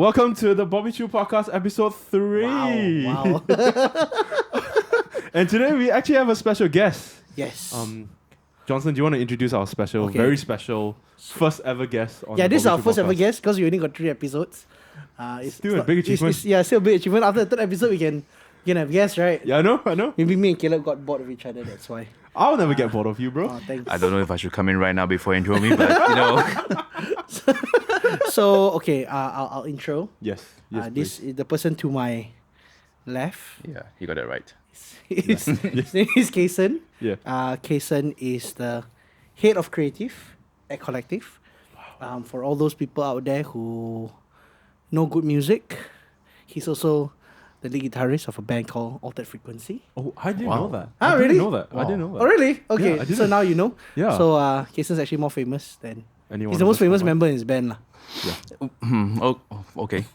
Welcome to the Bobby Choo Podcast, episode 3. Wow. And today we actually have a special guest. Yes. Johnson, do you want to introduce our special, very special, first ever guest on the this is Bobby our Choo first ever podcast? guest because we only got 3 episodes. It's Still a big achievement. Still a big achievement. After the 3rd episode, we can have guests, right? Yeah, I know. Maybe me and Caleb got bored of each other, that's why. I'll never get bored of you, bro. Oh, thanks. I don't know if I should come in right now before you intro me, but you know. So, okay, I'll intro. Yes, This please. is the person to my left. Yeah, you got that right. His name is Kysern. Yeah. Kysern is the head of creative at Collective. For all those people out there who know good music, he's also the lead guitarist of a band called Altered Frequency. Oh, I didn't Wow. know that. Ah, I really? didn't know that. I Wow. didn't know that. Oh, really? Okay, Yeah, I so didn't. now you know. Yeah. So Kysern's actually more famous than... Anyone He's the of most us famous combined? member in his band. Lah. Okay.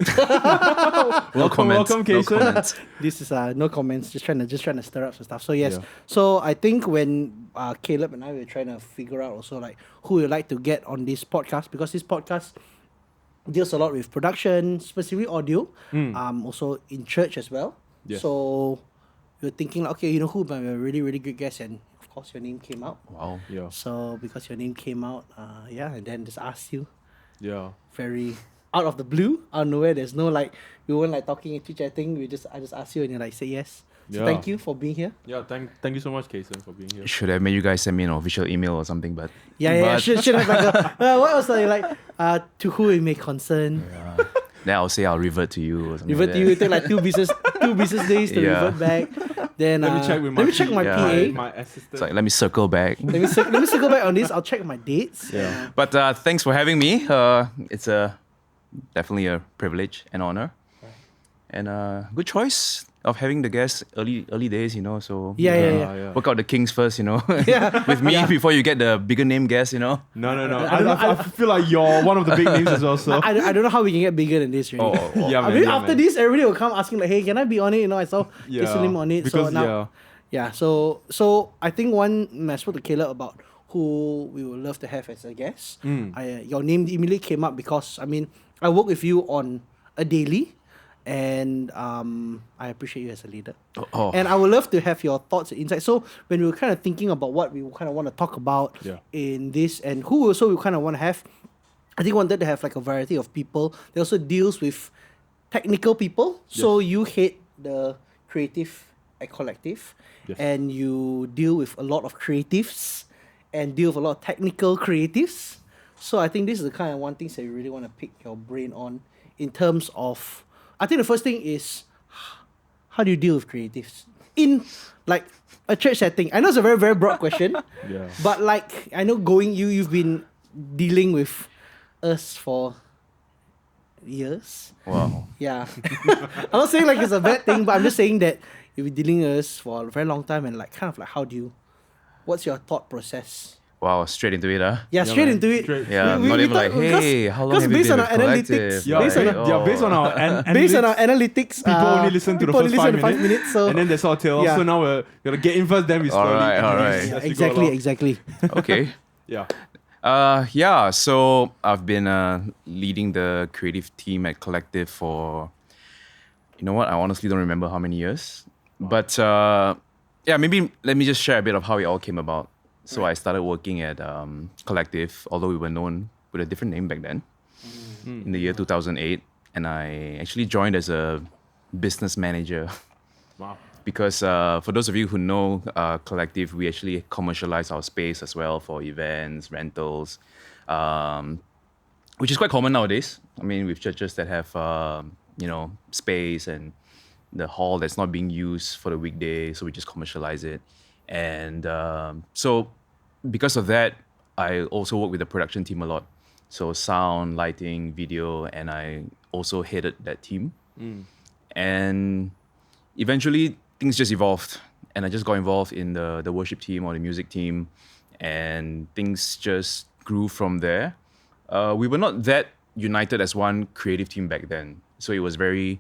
Welcome, Kysern. comments. This is no comments, just trying to stir up some stuff. So yes, Yeah. so I think when Caleb and I were trying to figure out also like who we'd like to get on this podcast, because this podcast deals a lot with production, specifically audio, also in church as well. Yes. So we were thinking like, okay, you know who might be a really, really good guest, and of course your name came out. Wow. Yeah, So because your name came out, and then just asked you yeah. very out of the blue, out of nowhere. There's no like, we weren't like talking and chit-chatting. I just asked you and you like say yes. So Yeah. thank you for being here. Yeah, thank you so much, Kysern, for being here. Should have made you guys send me an official email or something, but Yeah. Should have like what was like to who it may concern. then I'll say I'll revert to you or something. Revert to you. It take like two business days to Yeah. revert back. Then Let me check with my Yeah. PA. my assistant. It's like, let me circle back. Let me circle back on this. I'll check my dates. Yeah. But thanks for having me. It's definitely a privilege and honor. And good choice of having the guests early days, you know. So Yeah. work out the kinks first, you know. Yeah. With me before you get the bigger name guest, you know. No. I I feel like you're one of the big names as well, so. I don't know how we can get bigger than this, really. Yeah, I man, mean, yeah, after man. this, everybody will come asking like, "Hey, can I be on it?" You know, I saw Yeah, Kysern Lim on it. because, so now, So I think when I spoke to Caleb about who we would love to have as a guest, your name immediately came up because I mean I work with you on a daily, and I appreciate you as a leader. Oh. And I would love to have your thoughts and insights. So when we were kind of thinking about what we kind of want to talk about in this, and who also we kind of want to have, I think we wanted to have like a variety of people. They also deals with technical people. So you head the creative at Collective, and you deal with a lot of creatives and deal with a lot of technical creatives. So I think this is the kind of one things that you really want to pick your brain on in terms of, I think the first thing is, how do you deal with creatives in like a church setting? I know it's a very, very broad question, Yeah. but like I know you've been dealing with us for years. Wow. Yeah. I'm not saying like it's a bad thing, but I'm just saying that you've been dealing with us for a very long time, and like kind of like what's your thought process? Wow, straight into it, huh? Yeah, straight man, into it. straight. Yeah, not even like, hey, how long have you based been on with our analytics, Collective? Yeah, based on Right? our- based on our Based on analytics, our analytics, people only listen to the people first only listen 5 to minutes, so and then they saw tail off. Yeah. So now we're gonna get in first, then we slowly. Alright, and then alright. as yeah, we go along. exactly. Okay. Yeah. So I've been leading the creative team at Collective for, you know what, I honestly don't remember how many years. But maybe let me just share a bit of how it all came about. So I started working at Collective, although we were known with a different name back then, in the year 2008. And I actually joined as a business manager. Wow. Because for those of you who know Collective, we actually commercialize our space as well for events, rentals, which is quite common nowadays. I mean, with churches that have, space and the hall that's not being used for the weekday, so we just commercialize it. And so because of that, I also work with the production team a lot. So sound, lighting, video, and I also headed that team. And eventually, things just evolved, and I just got involved in the worship team or the music team, and things just grew from there. We were not that united as one creative team back then, so it was very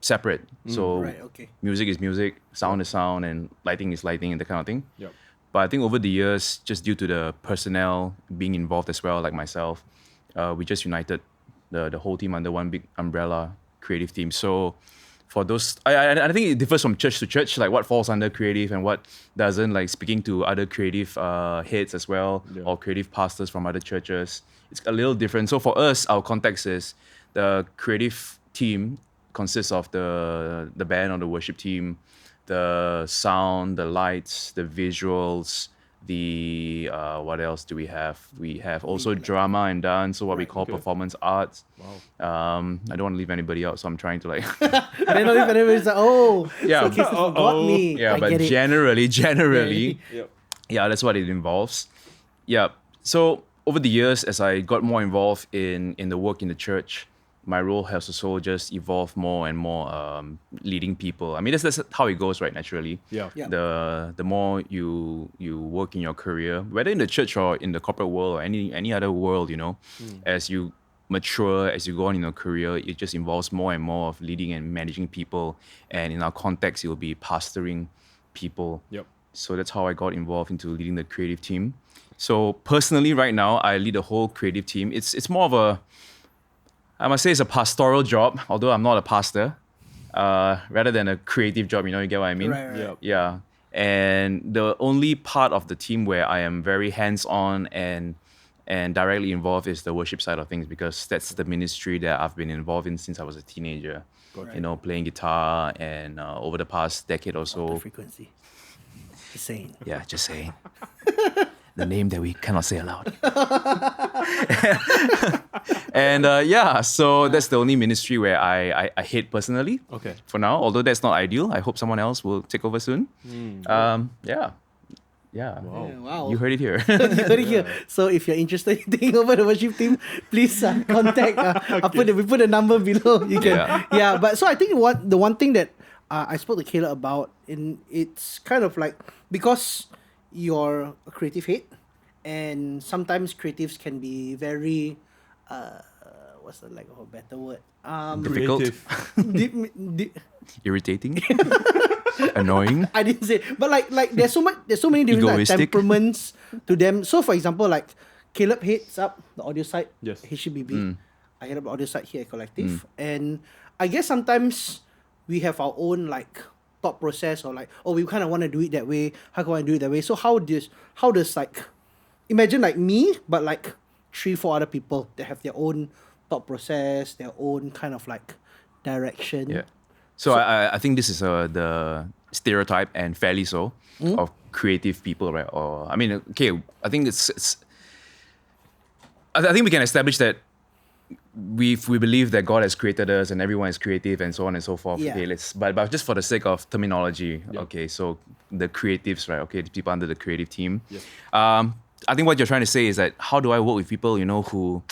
separate. So Right, okay. music is music, sound is sound, and lighting is lighting, and that kind of thing. Yep. But I think over the years, just due to the personnel being involved as well, like myself, we just united the whole team under one big umbrella creative team. So for those, I think it differs from church to church, like what falls under creative and what doesn't, like speaking to other creative heads as well, or creative pastors from other churches. It's a little different. So for us, our context is the creative team consists of the band or the worship team, the sound, the lights, the visuals, the what else do we have? We have also drama and dance, so what we call performance arts. Wow. I don't want to leave anybody out, so I'm trying to like I know if anybody's like, Yeah. so Kysern forgot me. yeah, I but get it. generally, Yep. yeah, that's what it involves. Yeah. So over the years, as I got more involved in the work in the church, my role has also just evolved more and more, leading people. I mean, that's how it goes, right? Naturally. Yeah. Yeah. The more you work in your career, whether in the church or in the corporate world or any other world, as you mature, as you go on in your career, it just involves more and more of leading and managing people. And in our context, it will be pastoring people. Yep. So that's how I got involved into leading the creative team. So personally, right now, I lead the whole creative team. It's more of I must say it's a pastoral job, although I'm not a pastor, rather than a creative job, you get what I mean? Right. Yep. Yeah. And the only part of the team where I am very hands-on and directly involved is the worship side of things, because that's the ministry that I've been involved in since I was a teenager. Gotcha. Playing guitar, and over the past decade or The so. frequency. Just saying. Yeah, just saying. The name that we cannot say aloud. And so that's the only ministry where I hate personally. Okay. For now, although that's not ideal. I hope someone else will take over soon. Yeah. Wow. Yeah, wow. You heard it here. You heard it here. So if you're interested in taking over the worship team, please contact. We put a number below. You can. Yeah. But so I think the one thing that I spoke to Kayla about, it's kind of like, because you're a creative head, and sometimes creatives can be very what's the lack of a better word? Difficult. Irritating. Annoying. I didn't say, but like there's so many different Egoistic. temperaments to them. So for example, like Caleb heads up the audio side. Yes. HBB. I head up the audio side here at Collective, and I guess sometimes we have our own like thought process, or like, we kind of want to do it that way. How can I do it that way? So how does like, imagine like me, but like 3-4 other people that have their own thought process, their own kind of like direction. Yeah. So I think this is the stereotype, and fairly so, of creative people, right? Or I mean, okay, I think I think we can establish that we believe that God has created us and everyone is creative and so on and so forth. Yeah. Okay, but just for the sake of terminology, okay, so the creatives, right? Okay, the people under the creative team. Yes. I think what you're trying to say is that how do I work with people, who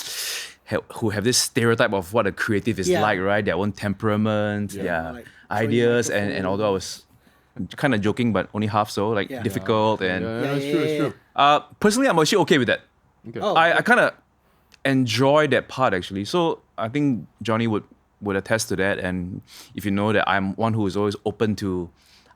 have this stereotype of what a creative is like, right? Their own temperament, Like, ideas, throwing and although I was kind of joking, but only half so, like difficult and. Yeah, it's true. Personally, I'm actually okay with that. Okay. I kind of enjoy that part actually. So I think Johnny would attest to that. And if you know that I'm one who is always open to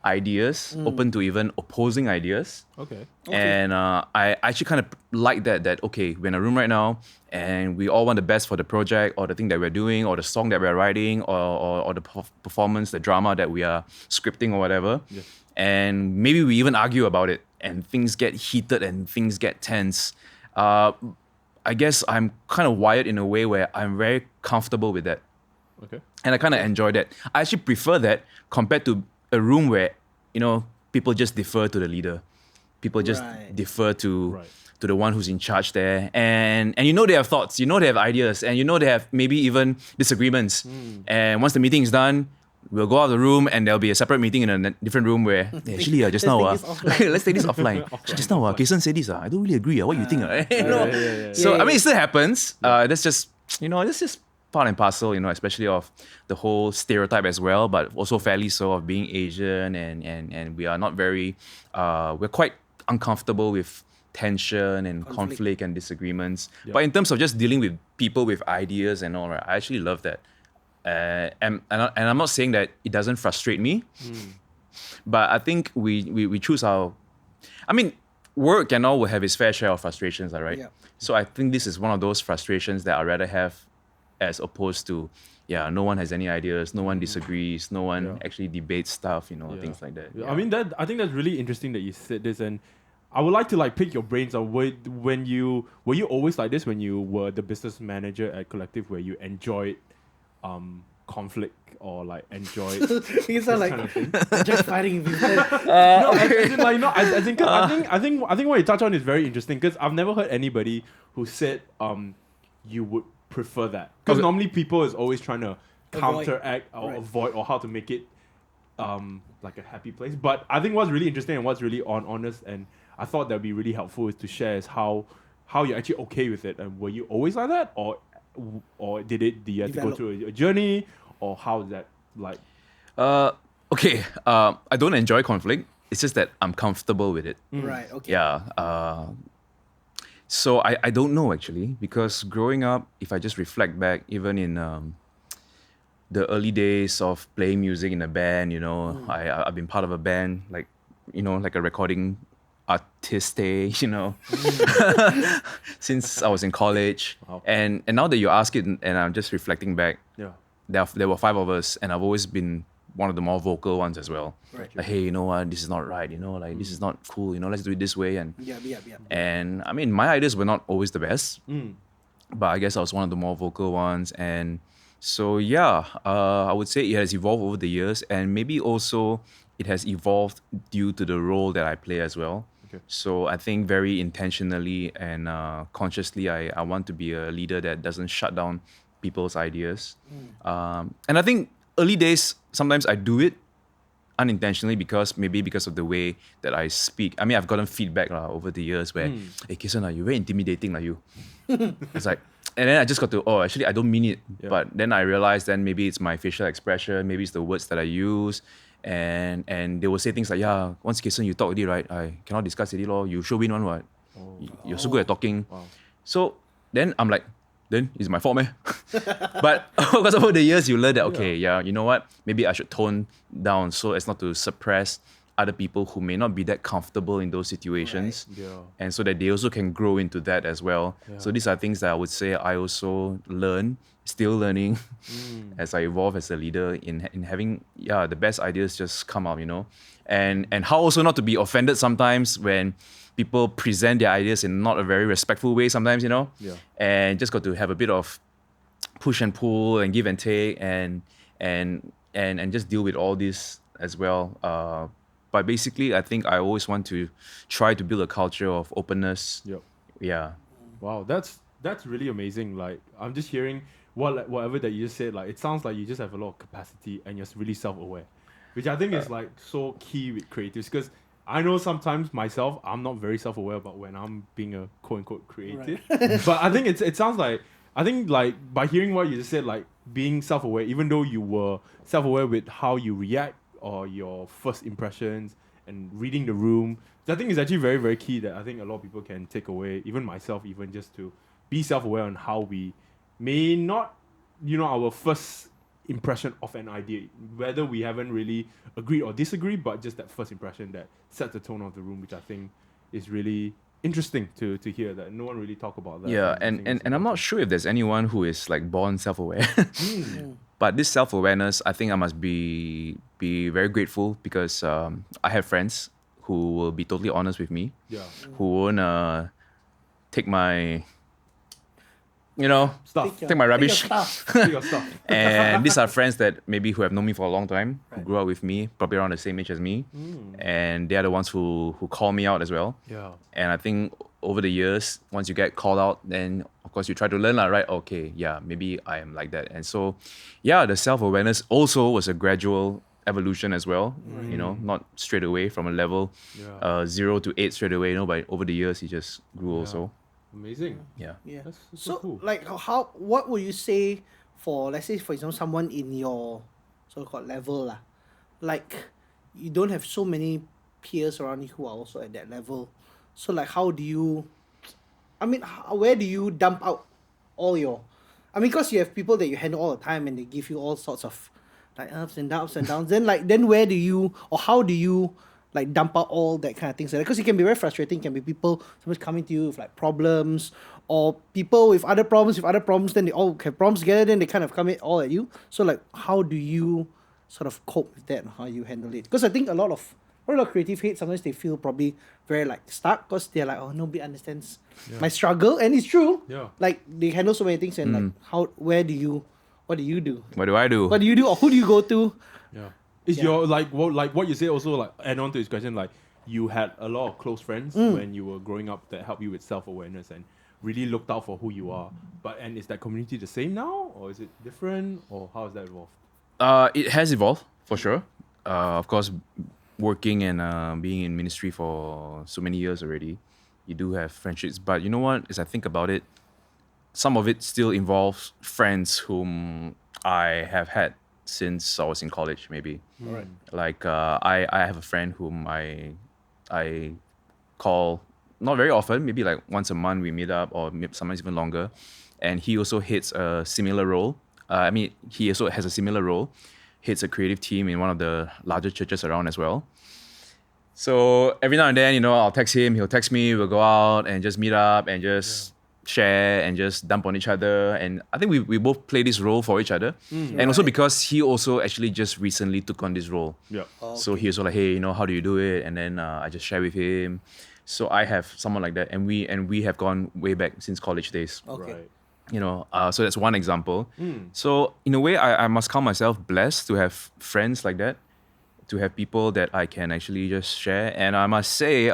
ideas, open to even opposing ideas. Okay. And I actually kind of like that, okay, we're in a room right now and we all want the best for the project or the thing that we're doing or the song that we're writing or the performance, the drama that we are scripting or whatever. Yes. And maybe we even argue about it and things get heated and things get tense. I guess I'm kind of wired in a way where I'm very comfortable with that. Okay. And I kind of enjoy that. I actually prefer that compared to a room where, people just defer to the leader. People just defer to the one who's in charge there. And they have thoughts, they have ideas, and they have maybe even disagreements. And once the meeting is done, we'll go out of the room and there'll be a separate meeting in a different room where, actually, just now, let's take this offline. Just now, Kysern said this, I don't really agree. What you think? So, I mean, it still happens. That's just, that's just part and parcel, especially of the whole stereotype as well, but also fairly so of being Asian and we are not very, we're quite uncomfortable with tension and conflict and disagreements. Yep. But in terms of just dealing with people with ideas and all, right, I actually love that. And I'm not saying that it doesn't frustrate me, but I think we choose work and all will have its fair share of frustrations, right? Yeah. So I think this is one of those frustrations that I'd rather have as opposed to, no one has any ideas, no one disagrees, no one actually debates stuff, things like that. I mean, I think that's really interesting that you said this, and I would like to like pick your brains on were you always like this when you were the business manager at Collective, where you enjoyed conflict or like enjoyed You sound like kind of thing? just fighting with people. No, as in, like, no, I think what you touch on is very interesting, because I've never heard anybody who said you would prefer that, because normally people is always trying to counteract or avoid, or how to make it like a happy place. But I think what's really interesting and what's really honest, and I thought that'd be really helpful, is to share is how you're actually okay with it, and were you always like that, or did you have to go through a journey, or how is that like? Okay. I don't enjoy conflict. It's just that I'm comfortable with it. Right. Okay. Yeah. So I don't know actually, because growing up, if I just reflect back, even in the early days of playing music in a band, I've been part of a band, like like a recording artiste, since I was in college. Wow. And now that you ask it, and I'm just reflecting back, there were 5 of us, and I've always been one of the more vocal ones as well. Right. Like, hey, this is not right, like this is not cool, let's do it this way. And Yeah. and I mean, my ideas were not always the best, but I guess I was one of the more vocal ones. And so I would say it has evolved over the years, and maybe also it has evolved due to the role that I play as well. Okay. So I think very intentionally and consciously, I want to be a leader that doesn't shut down people's ideas. And I think early days, sometimes I do it unintentionally, because of the way that I speak. I mean, I've gotten feedback over the years where, hey, Kysern, you're very intimidating, like you. It's like, and then I just got to, actually, I don't mean it. Yeah. But then I realized then maybe it's my facial expression, maybe it's the words that I use. And they will say things like, once Kysern, you talk already, right? I cannot discuss it, lor. You should win one, what? You're so good at talking. Wow. So then I'm like, then it's my fault, man. But because over the years, you learn that, okay, you know what? Maybe I should tone down so as not to suppress other people who may not be that comfortable in those situations. Right. Yeah. And so that they also can grow into that as well. Yeah. So these are things that I would say I also learn, still learning as I evolve as a leader in having, the best ideas just come out, And how also not to be offended sometimes when people present their ideas in not a very respectful way sometimes, Yeah. And just got to have a bit of push and pull and give and take and just deal with all this as well. But basically, I think I always want to try to build a culture of openness. Yep. Yeah. Wow, that's really amazing. Like, I'm just hearing whatever that you just said. Like, it sounds like you just have a lot of capacity and you're really self-aware, which I think is like so key with creatives. Because I know sometimes myself, I'm not very self-aware about when I'm being a quote-unquote creative. Right. But I think it sounds like, I think like by hearing what you just said, like being self-aware, even though you were self-aware with how you react or your first impressions and reading the room, which I think is actually very, very key, that I think a lot of people can take away, even myself, even just to be self-aware on how we may not, our first impression of an idea, whether we haven't really agreed or disagreed, but just that first impression that sets the tone of the room, which I think is really interesting to hear, that no one really talk about that. Yeah, and I'm not sure if there's anyone who is like born self-aware. But this self-awareness, I think I must be very grateful, because I have friends who will be totally honest with me, who won't take my Stuff. take my rubbish. Take your stuff. And these are friends that maybe who have known me for a long time, who grew up with me, probably around the same age as me. And they are the ones who call me out as well. Yeah. And I think over the years, once you get called out, then of course you try to learn, right? Okay, maybe I am like that. And so, the self-awareness also was a gradual evolution as well. Not straight away from a level 0 to 8 straight away. But over the years, it just grew also. Amazing. Yeah. That's super So, cool. like, what would you say for, let's say, for example, someone in your so-called level, like, you don't have so many peers around you who are also at that level. So, like, how do you, where do you dump out all your, because you have people that you handle all the time and they give you all sorts of, like, ups and downs. Then where do you, or how do you like dump out all that kind of things? Because it can be very frustrating. Can be people sometimes coming to you with like problems, or people with other problems, then they all have problems together, then they kind of come in all at you. So like, how do you sort of cope with that and how you handle it? Because I think a lot of creative heads, sometimes they feel probably very like stuck because they're like, oh, nobody understands my struggle, and it's true. Yeah. Like they handle so many things, and like what do you do? What do I do? What do you do, or who do you go to? Yeah. Is your like what you say also like add on to his question, like you had a lot of close friends when you were growing up that helped you with self-awareness and really looked out for who you are. And is that community the same now, or is it different, or how has that evolved? It has evolved for sure. Of course, working and being in ministry for so many years already, you do have friendships. But you know what? As I think about it, some of it still involves friends whom I have had since I was in college, maybe. Right. Like I have a friend whom I call not very often, maybe like once a month we meet up, or sometimes even longer. And he also hits a similar role. He also has a similar role. Hits a creative team in one of the larger churches around as well. So every now and then, I'll text him, he'll text me, we'll go out and just meet up and just share and just dump on each other. And I think we both play this role for each other. And also because he also actually just recently took on this role. Yeah. So he was like, hey, how do you do it? And then I just share with him. So I have someone like that, and we have gone way back since college days. Okay. Right. So that's one example. So in a way, I must count myself blessed to have friends like that, to have people that I can actually just share. And I must say,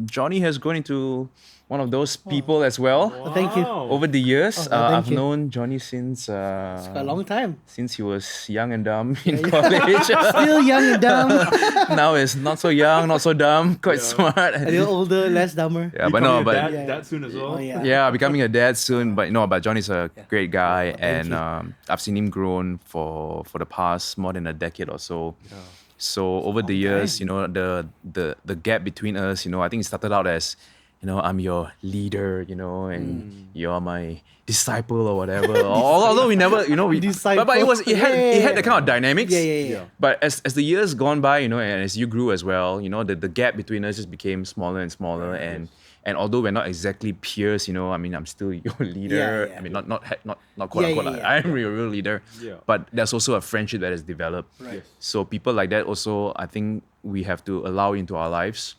Johnny has gone into one of those people as well. Wow. Thank you. Over the years, Thank I've you. known Johnny since It's quite a long time. since he was young and dumb in college. Still young and dumb. Now it's not so young, not so dumb, quite smart. A little older, less dumber. Yeah, but no, but dad soon as well. Oh, yeah. yeah, becoming a dad soon. But Johnny's a great guy, and I've seen him grown for the past more than a decade or so. Yeah. So over the years, the gap between us, I think it started out as, I'm your leader, and you're my disciple or whatever. Although we never, Disciple. but it had that kind of dynamics. Yeah. But as the years gone by, and as you grew as well, the gap between us just became smaller and smaller. And although we're not exactly peers, I'm still your leader. Yeah. I mean, not quote unquote. Like, I'm your real leader. Yeah. But there's also a friendship that has developed. Right. Yes. So people like that also, I think we have to allow into our lives.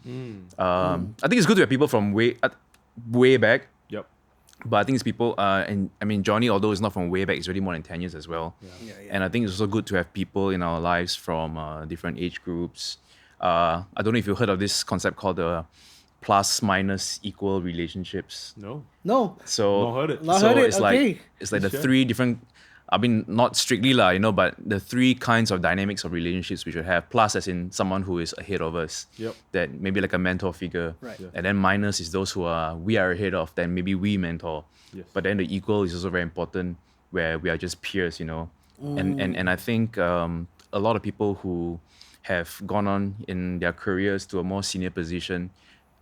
I think it's good to have people from way back. Yep. But I think it's people, and I mean, Johnny, although it's not from way back, it's already more than 10 years as well. Yeah. And I think it's also good to have people in our lives from different age groups. I don't know if you've heard of this concept called the plus minus equal relationships. No. So, Not heard it. Not so heard it, it's okay. like the Sure. three different, I mean, not strictly but the three kinds of dynamics of relationships we should have. Plus, as in someone who is ahead of us. Yep. That maybe like a mentor figure. Right. Yeah. And then minus is those we are ahead of, then maybe we mentor. Yes. But then the equal is also very important, where we are just peers, And I think a lot of people who have gone on in their careers to a more senior position,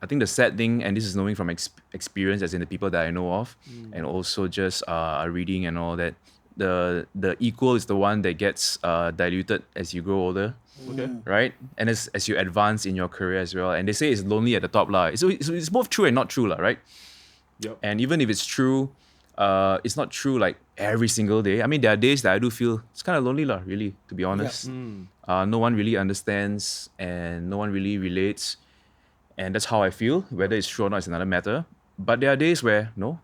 I think the sad thing, and this is knowing from experience, as in the people that I know of, and also just reading and all that, the equal is the one that gets diluted as you grow older, Okay. right? And as you advance in your career as well. And they say it's lonely at the top, lah. So it's both true and not true, lah, right? Yep. And even if it's true, it's not true like every single day. I mean, there are days that I do feel it's kind of lonely, lah, really, to be honest. No one really understands and no one really relates. And that's how I feel. Whether it's true or not is another matter. But there are days where, no,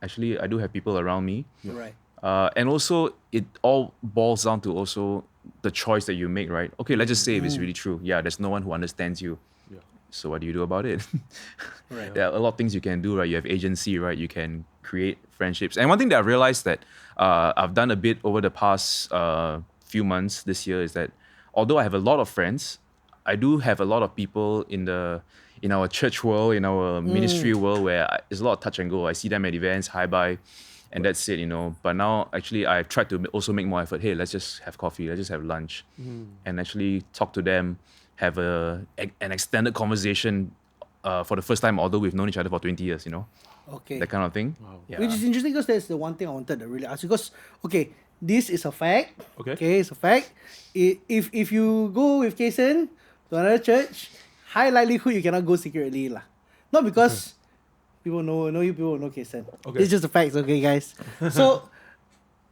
actually, I do have people around me. Right. And also, it all boils down to also the choice that you make, right? Okay, let's just say if it's really true. Yeah, there's no one who understands you. Yeah. So what do you do about it? Right. There are a lot of things you can do, right? You have agency, right? You can create friendships. And one thing that I've realized that I've done a bit over the past few months this year is that although I have a lot of friends, I do have a lot of people in our church world, in our ministry world, where there's a lot of touch and go. I see them at events, hi, bye, and that's it, But now, actually, I've tried to also make more effort. Hey, let's just have coffee, let's just have lunch, and actually talk to them, have an extended conversation for the first time, although we've known each other for 20 years, Okay. that kind of thing. Wow. Yeah. Which is interesting because that's the one thing I wanted to really ask you. Because, okay, this is a fact. Okay. Okay, it's a fact. If you go with Kysern to another church, high likelihood you cannot go secretly lah. Not because people know you, people know Kysern. Okay. It's just the facts, okay, guys. So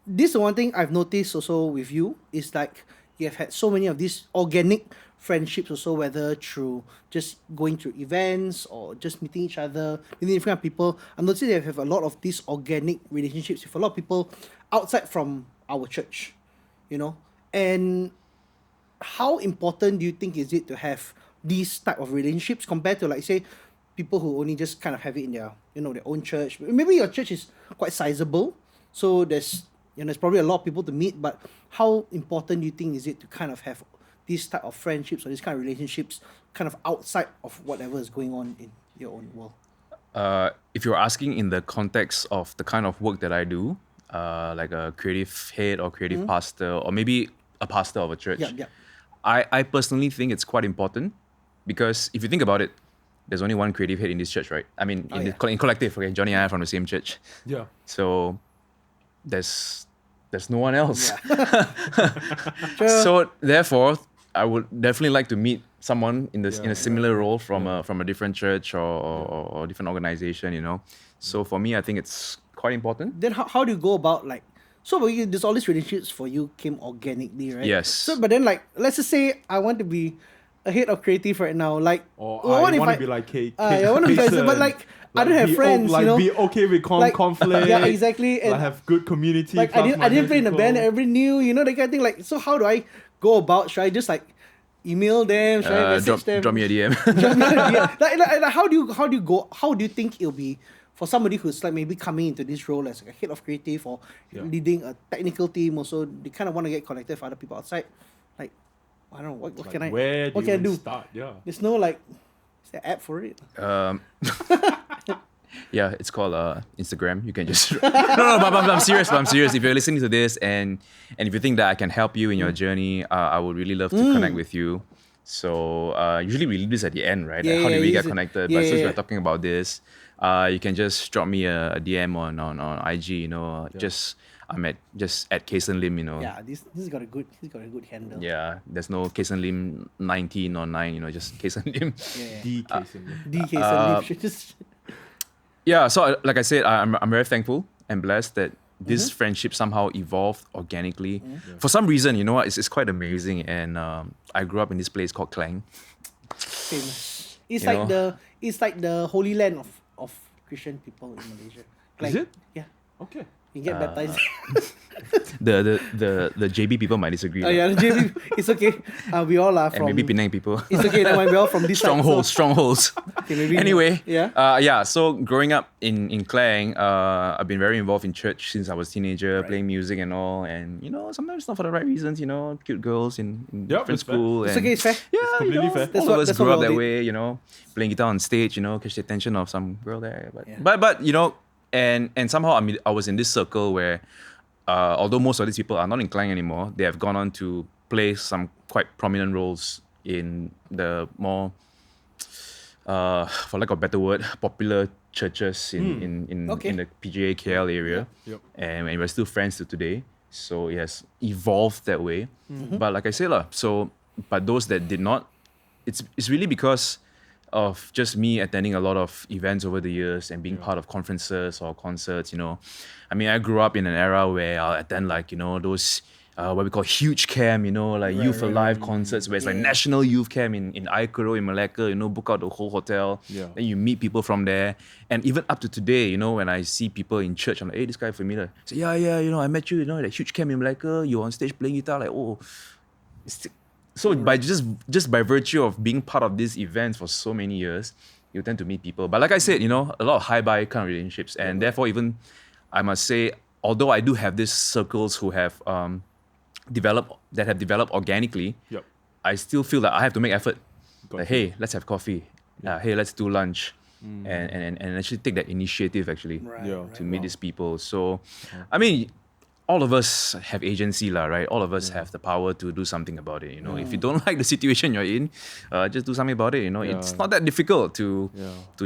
this one thing I've noticed also with you is like you have had so many of these organic friendships also, whether through just going through events or just meeting each other, meeting different people. I'm noticing that you have a lot of these organic relationships with a lot of people outside from our church, you know. And how important do you think is it to have these type of relationships compared to, like, say, people who only just kind of have it in their, you know, their own church? Maybe your church is quite sizable, so there's probably a lot of people to meet, but how important do you think is it to kind of have these type of friendships or these kind of relationships kind of outside of whatever is going on in your own world? If you're asking in the context of the kind of work that I do, like a creative head or creative pastor, or maybe a pastor of a church, I personally think it's quite important, because if you think about it, there's only one creative head in this church, right? I mean, in collective, okay, Johnny and I are from the same church. Yeah. So there's no one else. Sure. So therefore, I would definitely like to meet someone in a similar role from a different church or different organization, you know. So for me, I think it's quite important. Then how do you go about, like, so there's all these relationships for you came organically, right? Yes. So but then, like, let's just say I want to be a head of creative right now, like, Or what I if want to be like I want to be like, Kysern. but like I don't have be friends, like, you know. be okay with Like, conflict. yeah, exactly. And Like have good community. like I didn't play in a band that everybody knew, you know, that kind of thing. Like, so how do I go about? Should I just like email them? Should I message them? Drop me a DM. Like, how do you think it'll be for somebody who's like maybe coming into this role as like a head of creative or leading a technical team also? They kind of want to get connected with other people outside. Like, I don't know, what Like, can I where what do can I you do? start? Yeah. There's no like, is there an app for it? Yeah, it's called Instagram. You can just no, but I'm serious. But I'm serious. If you're listening to this and if you think that I can help you in your journey, I would really love to connect with you. So usually we leave this at the end, right? Like, how do we get connected? But since we're talking about this, you can just drop me a DM on IG. You know, I'm at Kysern Lim. You know. Yeah, this has got a good handle. Yeah, there's no Kysern Lim 19 or 9. You know, just Kysern Lim. The Kysern Lim. D Kysern Lim should just. Yeah, so like I said, I'm very thankful and blessed that this friendship somehow evolved organically. For some reason, you know what, it's quite amazing. And I grew up in this place called Klang. Famous. It's You like know? the holy land of Christian people in Malaysia. Is it? Yeah. Okay. You get baptized. The JB people might disagree. Oh yeah, JB, it's okay. We all are And from. maybe Penang people. It's okay. That we're all from this side, Strongholds. Okay, maybe. Anyway, Yeah. so growing up in Klang, I've been very involved in church since I was a teenager, playing music and all. And, you know, sometimes not for the right reasons, you know, cute girls in different it's fair. school. It's and okay. It's fair. Yeah, completely fair. That's all of what- us that's grew what up we that all way, you know, playing guitar on stage, you know, catch the attention of some girl there. But Yeah. but you know, and somehow I was in this circle where, although most of these people are not in Klang anymore, they have gone on to play some quite prominent roles in the more, for lack of a better word, popular churches in the PGA KL area. Yep. And we're still friends to today. So it has evolved that way. But like I said, but those that did not, it's really because of just me attending a lot of events over the years and being part of conferences or concerts, you know. I mean, I grew up in an era where I'll attend like, you know, those what we call huge camp, you know, like Youth Alive concerts where it's like national youth camp in Aikaro in Malacca, you know, book out the whole hotel. Yeah. Then you meet people from there. And even up to today, you know, when I see people in church, I'm like, hey, this guy familiar. I say, yeah, you know, I met you, you know, that huge camp in Malacca, you're on stage playing guitar, like, oh. So by just by virtue of being part of these events for so many years, you tend to meet people. But like I said, you know, a lot of high-buy kind of relationships. And therefore, even, I must say, although I do have these circles who have developed organically, Yep. I still feel that I have to make effort. Got Like, you. hey, let's have coffee. Hey, let's do lunch. And actually take that initiative actually Yeah. to meet these people. So, I mean, all of us have agency, right? All of us have the power to do something about it. You know, if you don't like the situation you're in, just do something about it. You know, it's not that difficult to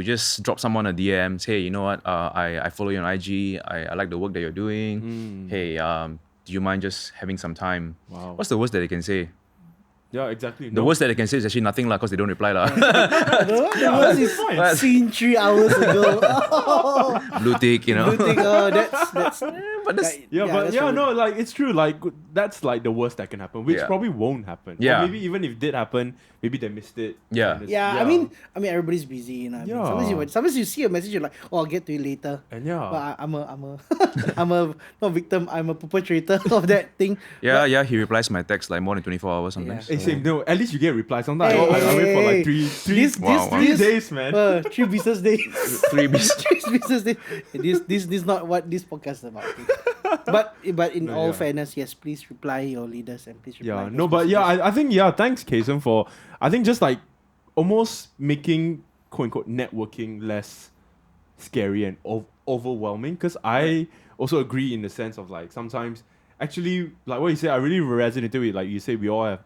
just drop someone a DM. Say, hey, you know what? I follow you on IG. I like the work that you're doing. Hey, do you mind just having some time? Wow. What's the worst that they can say? Yeah, exactly. The worst that they can say is actually nothing lah, because they don't reply lah. The worst is fine. seen 3 hours ago. Blue tick, you know. You think, that's But that's, that's probably- No, like it's true. Like that's like the worst that can happen, which Yeah. probably won't happen. Yeah. Or maybe even if it did happen, maybe they missed it. Yeah. And it's- Yeah, I mean, everybody's busy, you know. I mean, Yeah. sometimes you see a message, you're like, "Oh, I'll get to it later." And yeah. But I'm a not victim. I'm a perpetrator of that thing. yeah, he replies my text like more than 24 hours sometimes. Hey, same. No, at least you get a reply. Sometimes Hey, I wait for hey, like three Wow, wow. days, man. 3 business days. 3 bis. 3 business days. This is not what this podcast is about. But in No, all yeah. fairness, yes, please reply your leaders and please reply. Yeah, those no, but yeah, messages. I think thanks Kysern for I think just like almost making quote unquote networking less scary and overwhelming. Because I also agree in the sense of like sometimes actually like what you say, I really resonated with like you say we all have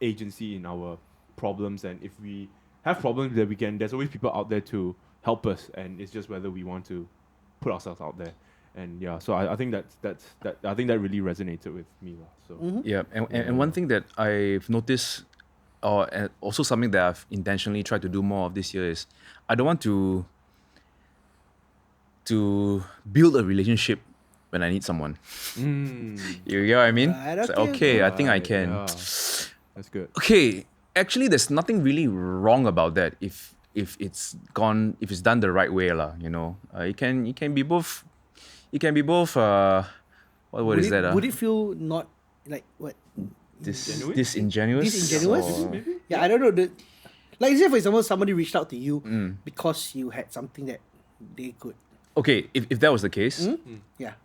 agency in our problems, and if we have problems that we can, there's always people out there to help us, and it's just whether we want to put ourselves out there. And yeah, so I think that I think that really resonated with me lah. So Yeah, and one thing that I've noticed, and also something that I've intentionally tried to do more of this year is, I don't want to build a relationship when I need someone. You get what I mean? Right, It's like, okay, okay, I think I Right, can. yeah. That's good. Okay, actually, there's nothing really wrong about that if it's done the right way lah. You know, it can be both. It can be both. What word is that? Would it feel not like what? Disingenuous? Disingenuous? Disingenuous? Or- Maybe? Yeah, I don't know. Like say for example, somebody reached out to you Mm. because you had something that they could. Okay, if that was the case, Yeah.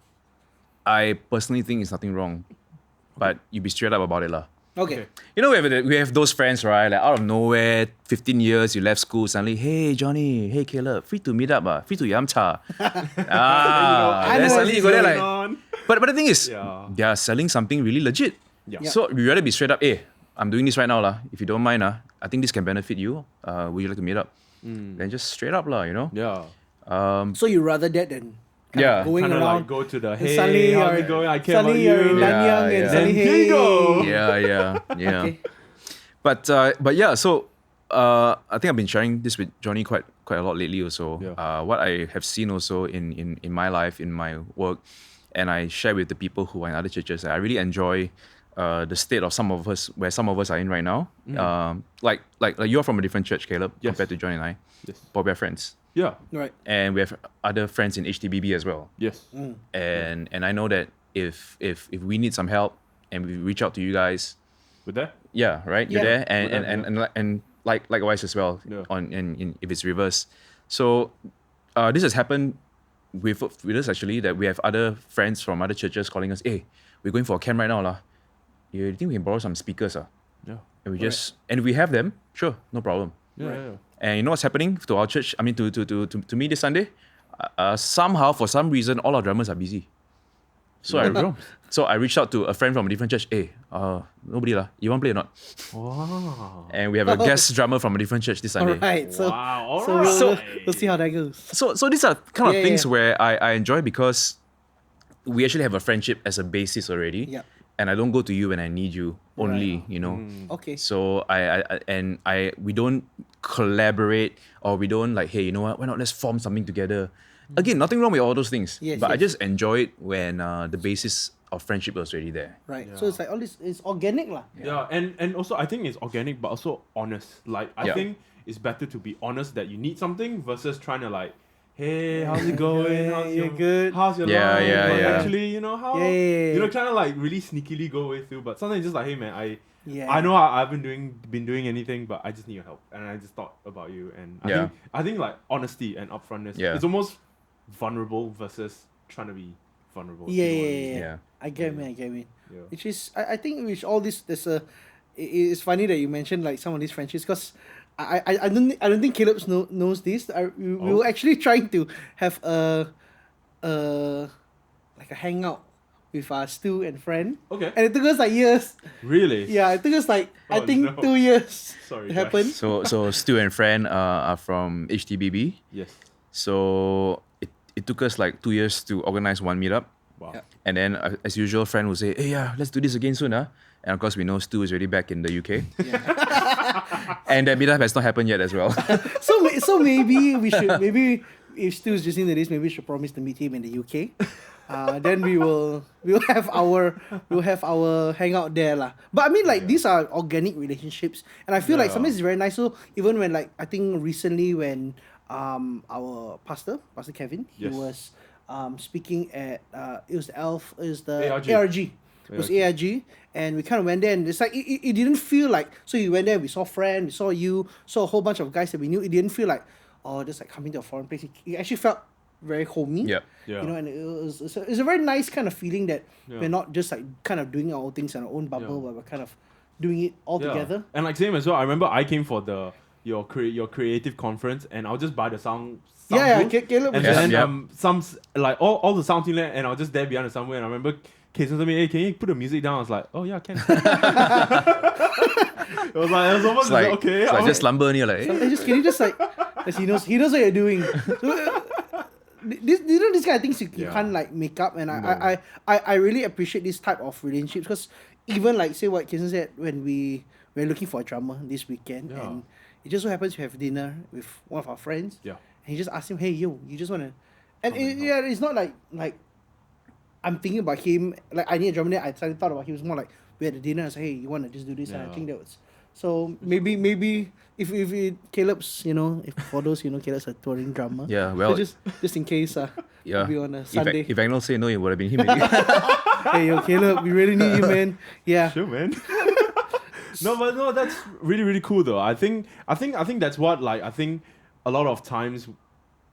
I personally think it's nothing wrong, but you be straight up about it lah. Okay. You know, we have those friends, right? Like out of nowhere, 15 years, you left school, suddenly, hey, Johnny, hey, Caleb, free to meet up, free to yam cha. I Then know suddenly you what's go there going like, but the thing is, Yeah. they are selling something really legit. Yeah. So we rather be straight up, hey, I'm doing this right now, lah. If you don't mind, I think this can benefit you. Would you like to meet up? Then just straight up, lah, you know? Yeah. So you rather that than kind Yeah. of going Kind of around like go to the and hey, suddenly how's you're- it going? I care about suddenly you're in you. Yeah, Nanyang and yeah. suddenly Then here you hey. go. Yeah. Okay. But yeah, so I think I've been sharing this with Johnny quite a lot lately also. Yeah. What I have seen also in my life, in my work, and I share with the people who are in other churches. I really enjoy the state of some of us, where some of us are in right now. Like you're from a different church, Caleb, Yes. compared to Johnny and I. Yes. But we're friends. Yeah. Right. And we have other friends in HTBB as well. Yes. And I know that if we need some help and we reach out to you guys, With that? yeah, right. You're Yeah. there, and likewise as well. Yeah. In if it's reverse, so this has happened with us actually, that we have other friends from other churches calling us. Hey, we're going for a camp right now, lah. You think we can borrow some speakers, Yeah. And we just and we have them. Sure, no problem. Yeah. Right. Yeah. And you know what's happening to our church? I mean, to me this Sunday, somehow for some reason all our drummers are busy. So I reached out to a friend from a different church. Hey, nobody lah. You want to play or not? Wow. And we have a guest drummer from a different church this All Sunday. right. So Wow. so alright. we'll see how that goes. So these are kind of Yeah, things yeah. where I enjoy, because we actually have a friendship as a basis already. Yeah. And I don't go to you when I need you only, you know. Okay. So we don't collaborate, or we don't like, hey, you know what? Why not let's form something together? Again, nothing wrong with all those things. Yes, but I yes. just enjoy it when the basis of friendship was already there. Right. So it's like all this is organic lah. Yeah, and also I think it's organic, but also honest. Like I Yeah. think it's better to be honest that you need something versus trying to like, hey, how's it going? How's You're your good. How's your Yeah, life? yeah, But yeah. Actually, you know how Yeah. you know, trying to like really sneakily go with you, but sometimes it's just like, hey man, Yeah. I know I haven't been doing anything, but I just need your help, and I just thought about you, and Yeah. I think like honesty and upfrontness. Yeah. It's almost vulnerable versus trying to be vulnerable. if Yeah, you know what I yeah, mean. Yeah. I get me. I get me. Yeah. Which is, I think, which all this, there's a. It's funny that you mentioned like some of these friendships, because I don't think Caleb knows this. We were actually trying to have like a hangout with Stu and friend, Okay. and it took us like years. Really? Yeah, it took us like I Oh, think no. 2 years Sorry, to guys. happen. So Stu and friend are from HTBB. Yes. So it took us like 2 years to organize one meetup. Wow. Yeah. And then, as usual, friend will say, hey, yeah, let's do this again soon, huh? And of course, we know Stu is already back in the UK. And that meetup has not happened yet as well. So maybe we should, maybe if Stu's just in this, maybe we should promise to meet him in the UK. Then we'll have our hangout there lah. But I mean, like, these are organic relationships, and I feel like sometimes it's very nice. So even when, like, I think recently when our Pastor Kevin, he was speaking at it was the ARG. It was ARG, and we kind of went there, and it's like it didn't feel like, so we went there, we saw friends, we saw you, saw a whole bunch of guys that we knew. It didn't feel like, oh, just like coming to a foreign place. It actually felt very homey. Yeah. You know, and it's a very nice kind of feeling that we're not just like kind of doing our own things in our own bubble, but we're kind of doing it all together. And like same as well, I remember I came for your creative conference, and I'll just buy the sound booth, Caleb, and then some like all the sound team there, and I was just there behind the somewhere, and I remember Kysern told me, hey, can you put the music down? I was like, oh yeah, I can. It was almost like, okay. So I just slumber and you're like, hey. Can you just like, because he knows what you're doing. So, these kind of things you can't like make up, and I really appreciate this type of relationships, because even like, say what Kysern said, when we're looking for a drummer this weekend, and it just so happens to have dinner with one of our friends, and he just asked him, hey yo, you just wanna, and it's not like I'm thinking about him, like I need a drummer there. I suddenly thought about him. It was more like we had a dinner and said, hey, you wanna just do this? And I think that was, so maybe if Caleb's, if for those Caleb's a touring drummer. Yeah, well, so just in case, maybe on a Sunday. If Agnoel say no, it would have been him. Hey yo, Caleb, we really need you, man. Yeah. Sure, man. No, that's really, really cool though. I think that's what, like, I think a lot of times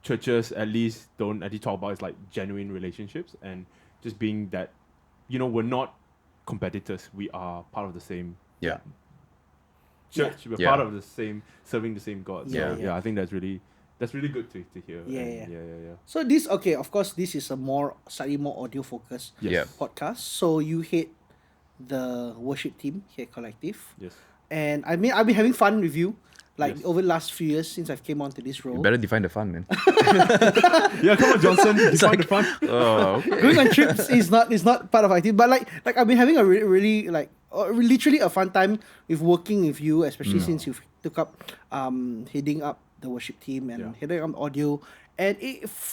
churches at least don't actually talk about is like genuine relationships, and just being that, we're not competitors. We are part of the same church. We're part of the same, serving the same God. So, I think that's really good to hear. Yeah. So this, okay, of course, this is a slightly more audio focused podcast. So you head the worship team here at Collective. Yes. And I mean, I've been having fun with you. Like over the last few years since I've came onto this role. You better define the fun, man. Yeah, come on, Johnson. Define the fun. Oh, okay. Going on trips is not part of IT, but like I've been having a really like literally a fun time with working with you, especially since you took up heading up the worship team and heading up audio. And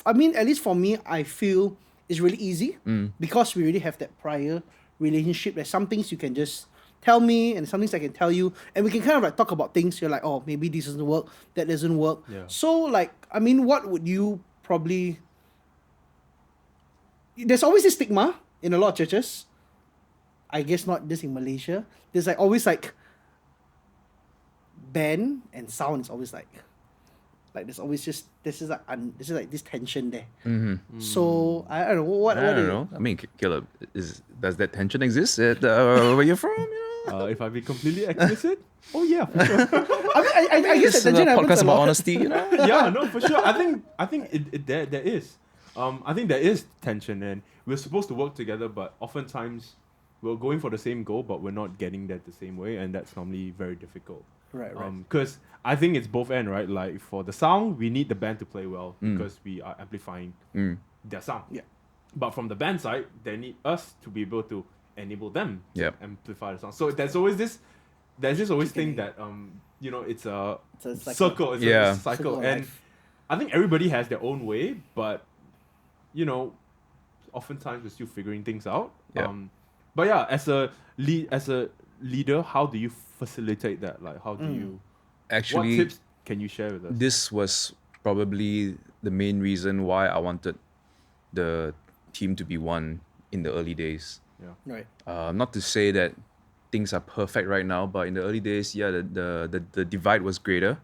I mean, at least for me, I feel it's really easy because we really have that prior relationship. There's some things you can just tell me, and some things I can tell you, and we can kind of like talk about things. You're like, oh, maybe this doesn't work, that doesn't work. Yeah. So like, I mean, what would you probably? There's always a stigma in a lot of churches. I guess not just in Malaysia. There's like always like band and sound is always like there's always just this is like this tension there. So I don't know what. I don't know. I mean, Caleb, does that tension exist at where you're from? If I be completely explicit, oh yeah, for sure. I guess that tension happens podcast a about lot. honesty, Yeah, no, for sure. I think there is. I think there is tension, and we're supposed to work together, but oftentimes we're going for the same goal, but we're not getting there the same way, and that's normally very difficult. Right. Because I think it's both end, right? Like for the sound, we need the band to play well because we are amplifying their sound. Yeah. But from the band side, they need us to be able to enable them to Yep. amplify the sound. So there's this always thing that it's a circle. It's a cycle, Circle of and life. I think everybody has their own way, but oftentimes we're still figuring things out. Yeah. But yeah, as a leader, how do you facilitate that? Like, how do you? Actually, What tips can you share with us? this was probably the main reason why I wanted the team to be one in the early days. Right. Not to say that things are perfect right now, but in the early days, the divide was greater.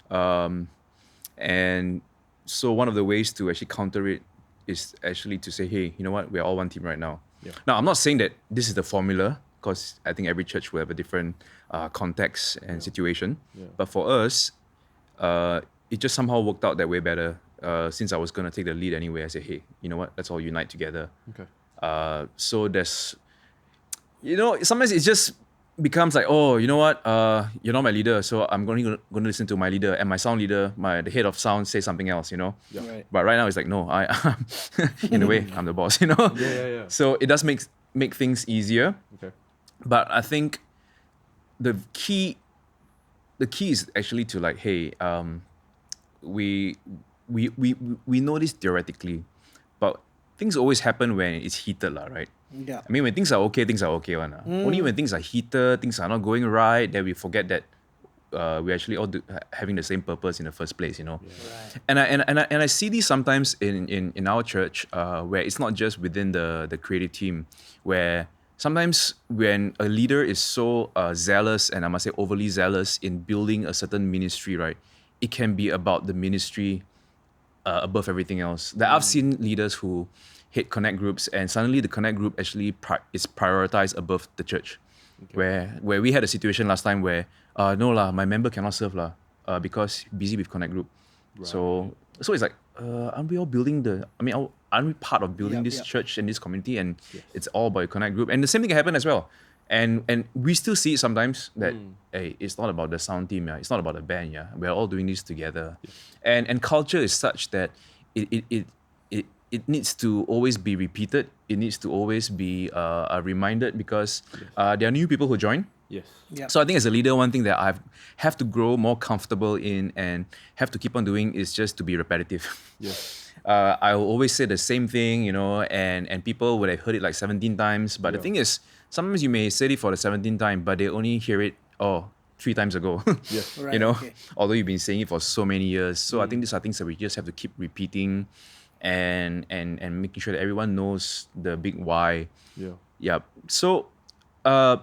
And so one of the ways to actually counter it is actually to say, hey, you know what? We're all one team right now. Yeah. Now, I'm not saying that this is the formula, because I think every church will have a different context and situation. Yeah. But for us, it just somehow worked out that way better. Since I was going to take the lead anyway, I said, hey, you know what? Let's all unite together. Okay. So there's, sometimes it's just becomes like, oh, you know what? You're not my leader, so I'm going to listen to my leader, and my sound leader, the head of sound, says something else. Yeah. Right. But right now it's like, no, in a way, I'm the boss. Yeah. So it does make things easier. Okay. But I think the key is actually to like, hey, we know this theoretically, but things always happen when it's heated, right? Yeah. I mean, when things are okay, one. Only when things are heated, things are not going right, then we forget that we actually all having the same purpose in the first place. Right. And I see these sometimes in our church, where it's not just within the creative team, where sometimes when a leader is so zealous, and I must say overly zealous in building a certain ministry, right, it can be about the ministry above everything else. That I've seen leaders who hit connect groups, and suddenly the connect group actually is prioritized above the church. Okay. Where we had a situation last time where no lah, my member cannot serve lah, because busy with connect group. Right. So it's like, aren't we all building aren't we part of building this church and this community, and it's all about connect group? And the same thing can happen as well. And we still see it sometimes that hey, it's not about the sound team, it's not about the band, we're all doing this together. And culture is such that it needs to always be repeated. It needs to always be reminded, because there are new people who join. Yes. Yeah. So I think as a leader, one thing that I have to grow more comfortable in and have to keep on doing is just to be repetitive. Yes. I will always say the same thing, and people would have heard it like 17 times. But the thing is, sometimes you may say it for the 17th time, but they only hear it 3 times ago. Yes. Right, okay. Although you've been saying it for so many years. So I think these are things that we just have to keep repeating and making sure that everyone knows the big why. Yeah. So I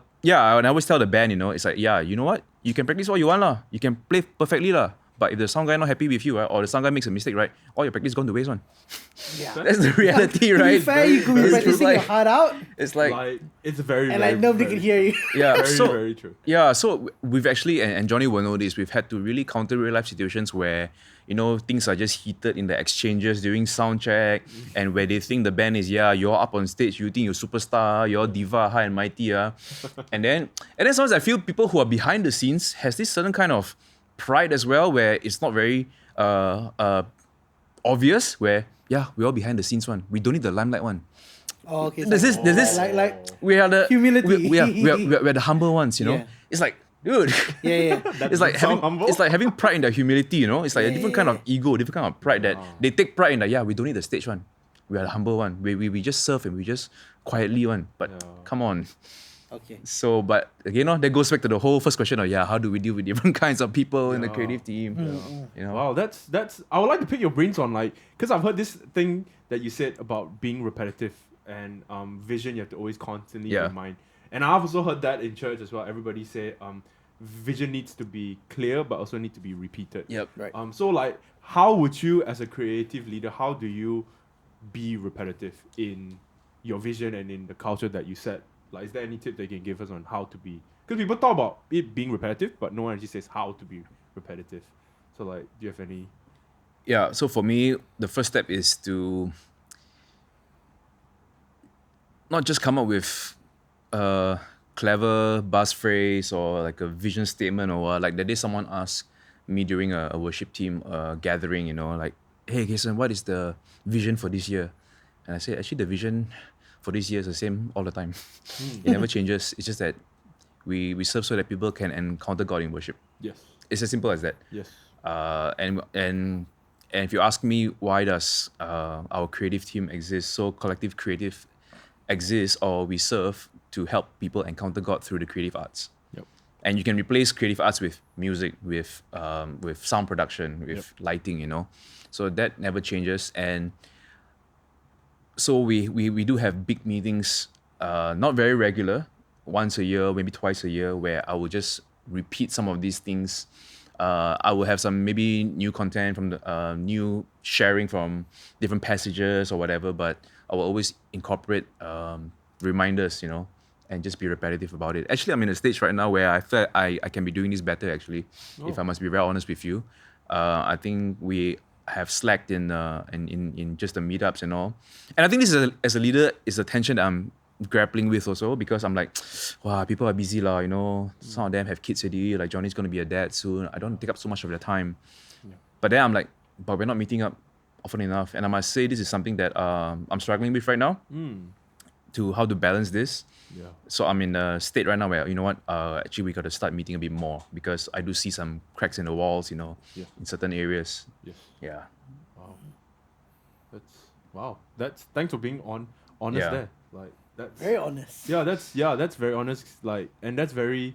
always tell the band, it's like, you know what? You can practice what you want lah. You can play perfectly lah. But if the sound guy not happy with you, right, or the sound guy makes a mistake, right, all your practice gone to waste one. Yeah. That's the reality, right? To be fair, you could be practicing your heart out, It's like it's very, and very, like nobody very, can hear you. yeah, very, so very true. yeah, so we've actually, and Johnny will know this, we've had to really counter real life situations where things are just heated in the exchanges during sound check, and where they think the band is you're up on stage, you think you're superstar, you're diva, high and mighty, and then sometimes I feel people who are behind the scenes has this certain kind of pride as well, where it's not very obvious, where we're all behind the scenes one, we don't need the limelight one. Oh, okay. There's this like we are the humility. we're the humble ones, Yeah. It's like, dude, Yeah. it's like having pride in their humility, It's like a different kind of ego, different kind of pride that they take pride in that, we don't need the stage one. We are the humble one. We just serve and we just quietly one. But come on. Okay. So, but again, that goes back to the whole first question of how do we deal with different kinds of people in the creative team? Wow, that's I would like to pick your brains on, like, because I've heard this thing that you said about being repetitive and vision you have to always constantly remind. And I've also heard that in church as well. Everybody say vision needs to be clear but also need to be repeated. Yep. Right. So like, how would you as a creative leader, how do you be repetitive in your vision and in the culture that you set? Like, is there any tip that you can give us on how to be? Because people talk about it being repetitive, but no one actually says how to be repetitive. So, like, do you have any? Yeah. So for me, the first step is to not just come up with a clever buzz phrase or like a vision statement or like that day someone asked me during a worship team gathering, like, hey, Kysern, what is the vision for this year? And I said, actually, the vision for this year is the same all the time. It never changes. It's just that we serve so that people can encounter God in worship. Yes. It's as simple as that. Yes. And if you ask me why does our creative team exist, so Collective Creative exists, or we serve to help people encounter God through the creative arts. Yep. And you can replace creative arts with music, with sound production, with lighting, So that never changes. And so we do have big meetings, not very regular, once a year, maybe twice a year, where I will just repeat some of these things. I will have some maybe new content from the new sharing from different passages or whatever, but I will always incorporate reminders, and just be repetitive about it. Actually, I'm in a stage right now where I feel I can be doing this better, actually, if I must be very honest with you. I think we have slacked in just the meetups and all. And I think this is as a leader is a tension that I'm grappling with also, because I'm like, wow, people are busy lah, you know. Some of them have kids already. Like Johnny's gonna be a dad soon. I don't want to take up so much of their time. Yeah. But then I'm like, but we're not meeting up often enough. And I must say, this is something that I'm struggling with right now. To how to balance this. Yeah. So I'm in a state right now where, you know what, actually we got to start meeting a bit more, because I do see some cracks in the walls, you know, Yeah. in certain areas. Yes. Yeah. Wow. That's thanks for being honest Yeah. there. Like that's Very honest. that's very honest. Like, and that's very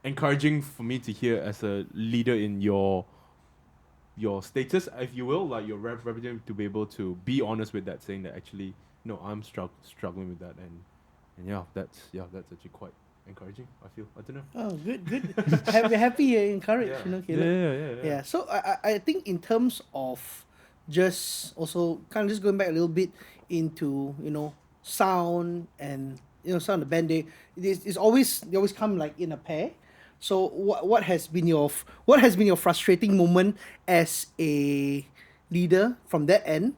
encouraging for me to hear as a leader in your status, if you will, like your representative, to be able to be honest with that, saying that actually, no, I'm struggling with that, and that's actually quite encouraging. I feel. I don't know. Oh, good. We're happy you're encouraged, Yeah. you know, Caleb. Yeah. So I think in terms of just also kind of just going back a little bit into, you know, sound and, you know, sound the band, they always come like in a pair. So what has been your frustrating moment as a leader from that end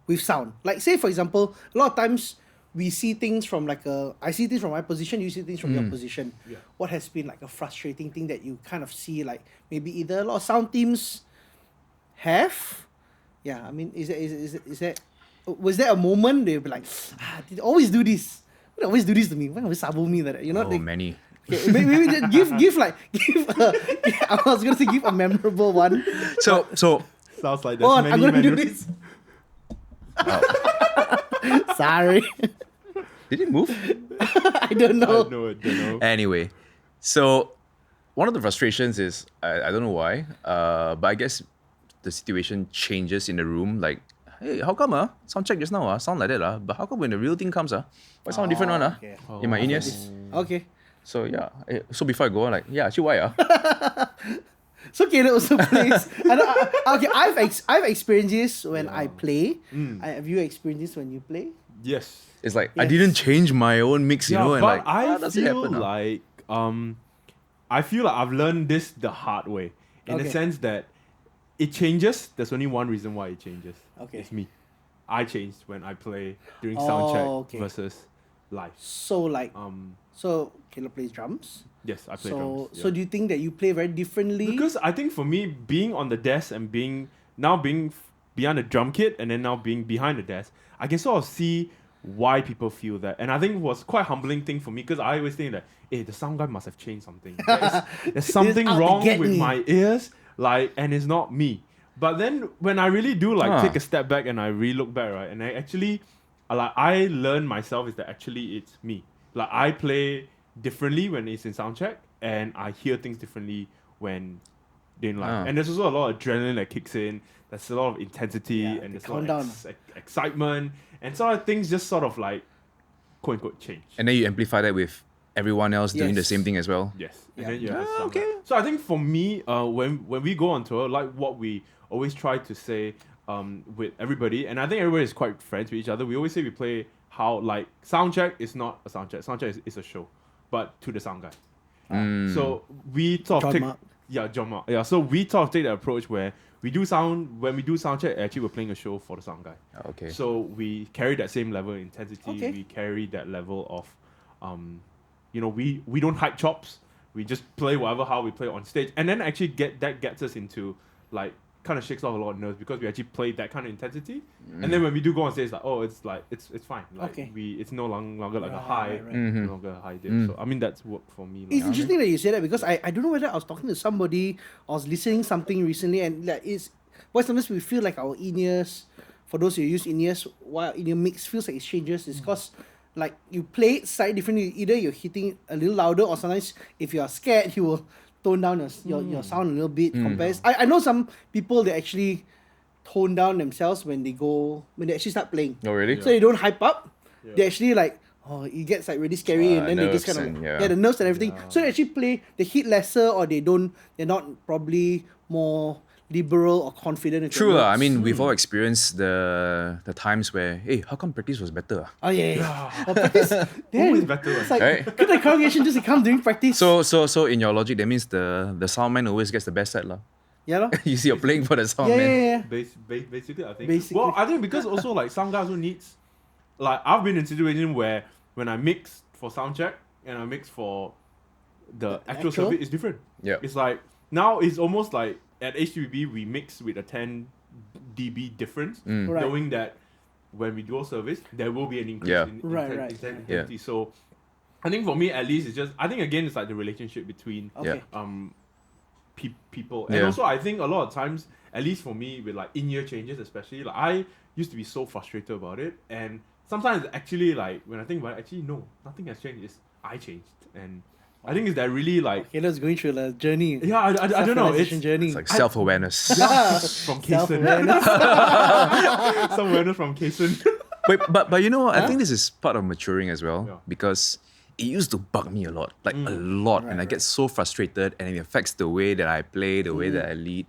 with sound? Like, say for example, a lot of times we see things from I see things from my position, you see things from your position. Yeah. What has been like a frustrating thing that you kind of see, like maybe either a lot of sound teams have? Yeah, I mean, was there a moment they'll be like, they always do this? Why they always do this to me? Why always sabo me like that? You know, Many. Okay, maybe give I was gonna say give a memorable one. So Sounds like Oh, there's I'm many gonna do menus. this. Sorry. did it move? I don't I know. don't know. Anyway, so one of the frustrations is, I don't know why, but I guess the situation changes in the room. Like, hey, how come sound check just now sound like that but how come when the real thing comes why sound different one Okay. in my in-ears? Okay. So yeah, so before I go on, like, yeah, actually why So Caleb also plays. Okay, I've experienced this when I play. Have you experienced this when you play? Yes. It's like I Yes. didn't change my own mix, you know, and but like, I how does it feel happen, like I've learned this the hard way, in the Okay. sense that it changes. There's only one reason why it changes. Okay. It's me. I changed when I play during sound check okay. versus live. So like, so Caleb plays drums. Yes, I play So drums. so do you think that you play very differently? Because I think for me, being on the desk and being behind the drum kit and then now being behind the desk, I can sort of see why people feel that. And I think it was quite a humbling thing for me, because I always think that, hey, the sound guy must have changed something. There's something out to wrong get with me. my ears, like, and it's not me. But then when I really do take a step back and I really look back, right, and I actually, I learn myself is that actually it's me. Like, I play differently when it's in sound check, and I hear things differently when they're in live. And there's also a lot of adrenaline that kicks in. There's a lot of intensity, Yeah, and the there's a lot of countdown. excitement, and sort of things just sort of like, quote unquote, change. and then you amplify that with everyone else doing the Yes. same thing as well. Yes. Yeah. And then you have Ah, sound okay. guy. So I think for me, when we go on tour, like what we always try to say with everybody, and I think everybody is quite friends with each other. We always say we play how, like, sound check is not a sound check. Sound check is a show, but to the sound guy. So we sort of John take Mark. John Mark. Yeah, so we sort of take the approach where when we do sound check, actually we're playing a show for the sound guy. Okay. So we carry that same level of intensity. Okay. We carry that level of, we don't hide chops. We just play how we play on stage, and then actually gets us into, like, kind of shakes off a lot of nerves, because we actually play that kind of intensity. And then when we do go on stage, it's like, it's fine. Like, Okay. it's no longer like a Right, high, right, right. no longer a high dip. So I mean, that's worked for me. It's Like, interesting that you say that, because I don't know whether I was talking to somebody, I was listening something recently, and like why sometimes we feel like our in-ears, for those who use in-ears, why in-ear mix feels like it changes is because like you play it slightly differently. Either you're hitting a little louder, or sometimes if you are scared, you will tone down your sound a little bit. I know some people that actually tone down themselves when they actually start playing. Oh, really? So they don't hype up. Yeah. They actually like, it gets like really scary, and then they just nerves kind of and, the nerves and everything. So they actually play, they hit lesser, or they're not probably more liberal or confident. With True their lah. I notes. mean, we've all experienced the times where, hey, how come practice was better? Oh yeah. Or practice. always Damn, better. it's like Right? could the congregation just come during practice? So in your logic, that means the sound man always gets the best set lah. yeah, lor. You see, you're playing for the sound Yeah, man. yeah, yeah. Basically, I think. Basically. Well, I think because also, like, some guys who needs, like, I've been in a situation where when I mix for sound check and I mix for the actual actual? circuit, it's different. Yeah. It's like now it's almost like at HTBB we mix with a 10 dB difference, Right. knowing that when we dual service there will be an increase Yeah. in Right, intensity. So I think for me at least it's just I think again it's like the relationship between Okay. people, and Yeah. also I think a lot of times, at least for me with like in-ear changes especially, like I used to be so frustrated about it, and sometimes actually like when I think about it, actually no, nothing has changed, it's I changed, and I think it's that really like Caleb's going through a journey. yeah I don't know, Self-realization journey. It's like self-awareness. Yeah. from Kysern. Self-awareness. Some awareness from Kysern. But you know, I think this is part of maturing as well, Yeah. because it used to bug me a lot, like a lot, and I get so frustrated, and it affects the way that I play, the way that I lead.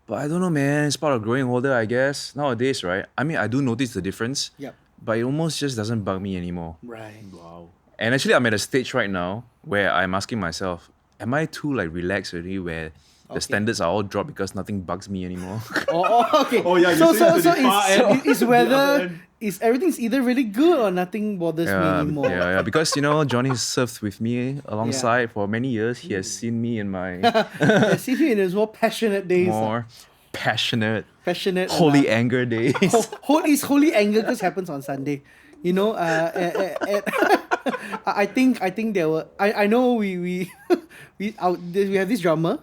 But I don't know, man. It's part of growing older, I guess. Nowadays, right? I mean, I do notice the difference, Yep. but it almost just doesn't bug me anymore. Right. Wow. And actually, I'm at a stage right now where I'm asking myself, am I too like relaxed already, where the standards are all dropped because nothing bugs me anymore? Okay. Oh, yeah, So you're saying to the far end, it's the other whether end. is everything's either really good or nothing bothers me anymore. yeah, because you know, Johnny has served with me alongside for many years. He has seen me in my I see him in his more passionate days. more passionate, Passionate. holy anger days. His holy anger just happens on Sunday. You know, I think there were. I know we have this drummer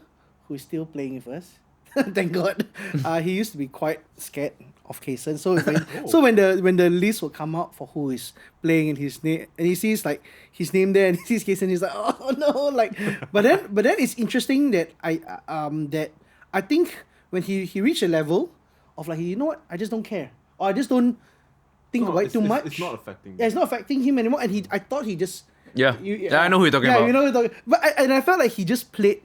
who's still playing with us. Thank God. He used to be quite scared of Kysern. So when the list will come out for who is playing in his name, and he sees like his name there, and he sees Kysern, he's like, oh no, like. But then it's interesting that I think when he reached a level of like, you know what, I just don't care, or I just don't think about it too much. It's not affecting. Yeah, it's not affecting him anymore, and I thought he just. Yeah. I know who you're talking yeah, about. you know who you're talking. But I felt like he just played